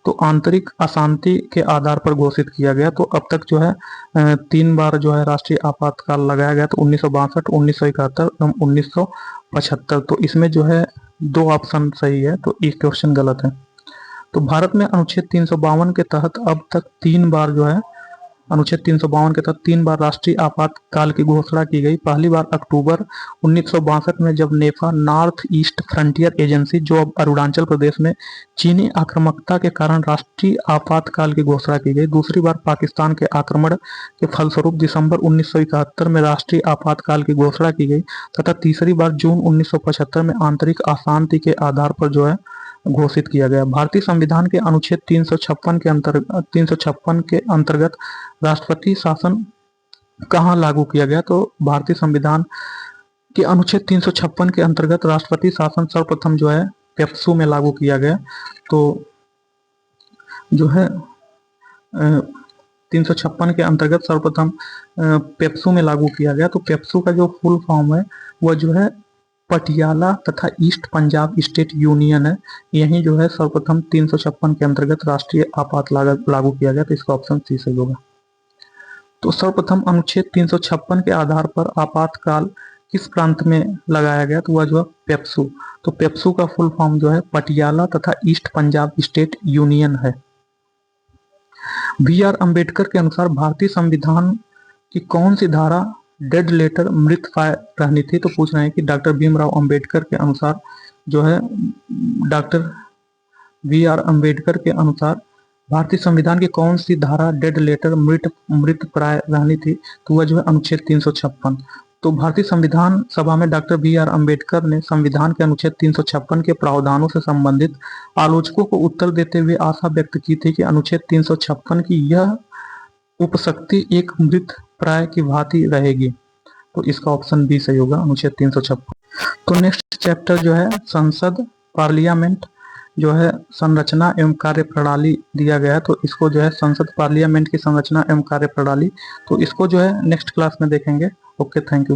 तो आंतरिक अशांति के आधार पर घोषित किया गया। तो अब तक जो है 3 बार जो है राष्ट्रीय आपातकाल लगाया गया, तो 1962, 1971 एवं 1975। तो इसमें जो है 2 ऑप्शन सही है, तो ये क्वेश्चन गलत है। तो भारत में अनुच्छेद 352 के तहत अब तक 3 बार जो है अनुच्छेद 352 के तहत 3 बार राष्ट्रीय आपातकाल की घोषणा की गई। पहली बार अक्टूबर 1962 में जब नेफा नॉर्थ ईस्ट फ्रंटियर एजेंसी, जो अब अरुणाचल प्रदेश में चीनी आक्रामकता के कारण राष्ट्रीय आपातकाल की घोषणा की गई। दूसरी बार पाकिस्तान के आक्रमण के फलस्वरूप दिसंबर 1971 में राष्ट्रीय आपातकाल की घोषणा की गई तथा तीसरी बार जून 1975 में आंतरिक अशांति के आधार पर जो है घोषित किया गया। भारतीय संविधान के अनुच्छेद 356 के अंतर्गत राष्ट्रपति शासन कहाँ लागू किया गया? तो भारतीय संविधान के अनुच्छेद 356 के अंतर्गत राष्ट्रपति शासन सर्वप्रथम जो है पेप्सू में लागू किया गया। तो जो है 356 के अंतर्गत सर्वप्रथम पेप्सू में लागू किया गया। तो पेप्सू का जो फुल फॉर्म है वह जो है पटियाला तथा ईस्ट पंजाब स्टेट यूनियन है, यही जो है सर्वप्रथम 356 के अंतर्गत राष्ट्रीय आपात लागू किया गया, तो इसका ऑप्शन सी सही होगा। तो सर्वप्रथम अनुच्छेद 356 के आधार पर आपातकाल किस प्रांत में लगाया गया, तो वह जो है पेप्सू। तो पेप्सू का फुल फॉर्म जो है पटियाला तथा ईस्ट पंजाब स्टेट यूनियन है। बी.आर. अम्बेडकर के अनुसार भारतीय संविधान की कौन सी धारा डेड लेटर मृतप्राय रहनी थी, तो पूछ रहे हैं कि डॉक्टर भीमराव अंबेडकर के अनुसार जो है डॉक्टर बी.आर. अम्बेडकर के अनुसार भारतीय संविधान की कौन सी धारा डेड लेटर मृतप्राय रहनी थी, तो वह जो है अनुच्छेद 356। तो भारतीय संविधान सभा में डॉक्टर बी.आर. अम्बेडकर ने संविधान के अनुच्छेद 356 के प्रावधानों से संबंधित आलोचकों को उत्तर देते हुए आशा व्यक्त की थी कि अनुच्छेद 356 की यह उपशक्ति एक मृत प्राय की भांति रहेगी, तो इसका ऑप्शन बी सही होगा, अनुच्छेद 356। तो नेक्स्ट चैप्टर जो है संसद पार्लियामेंट जो है संरचना एवं कार्य प्रणाली दिया गया है, तो इसको जो है संसद पार्लियामेंट की संरचना एवं कार्य प्रणाली, तो इसको जो है नेक्स्ट क्लास में देखेंगे। Okay, thank you.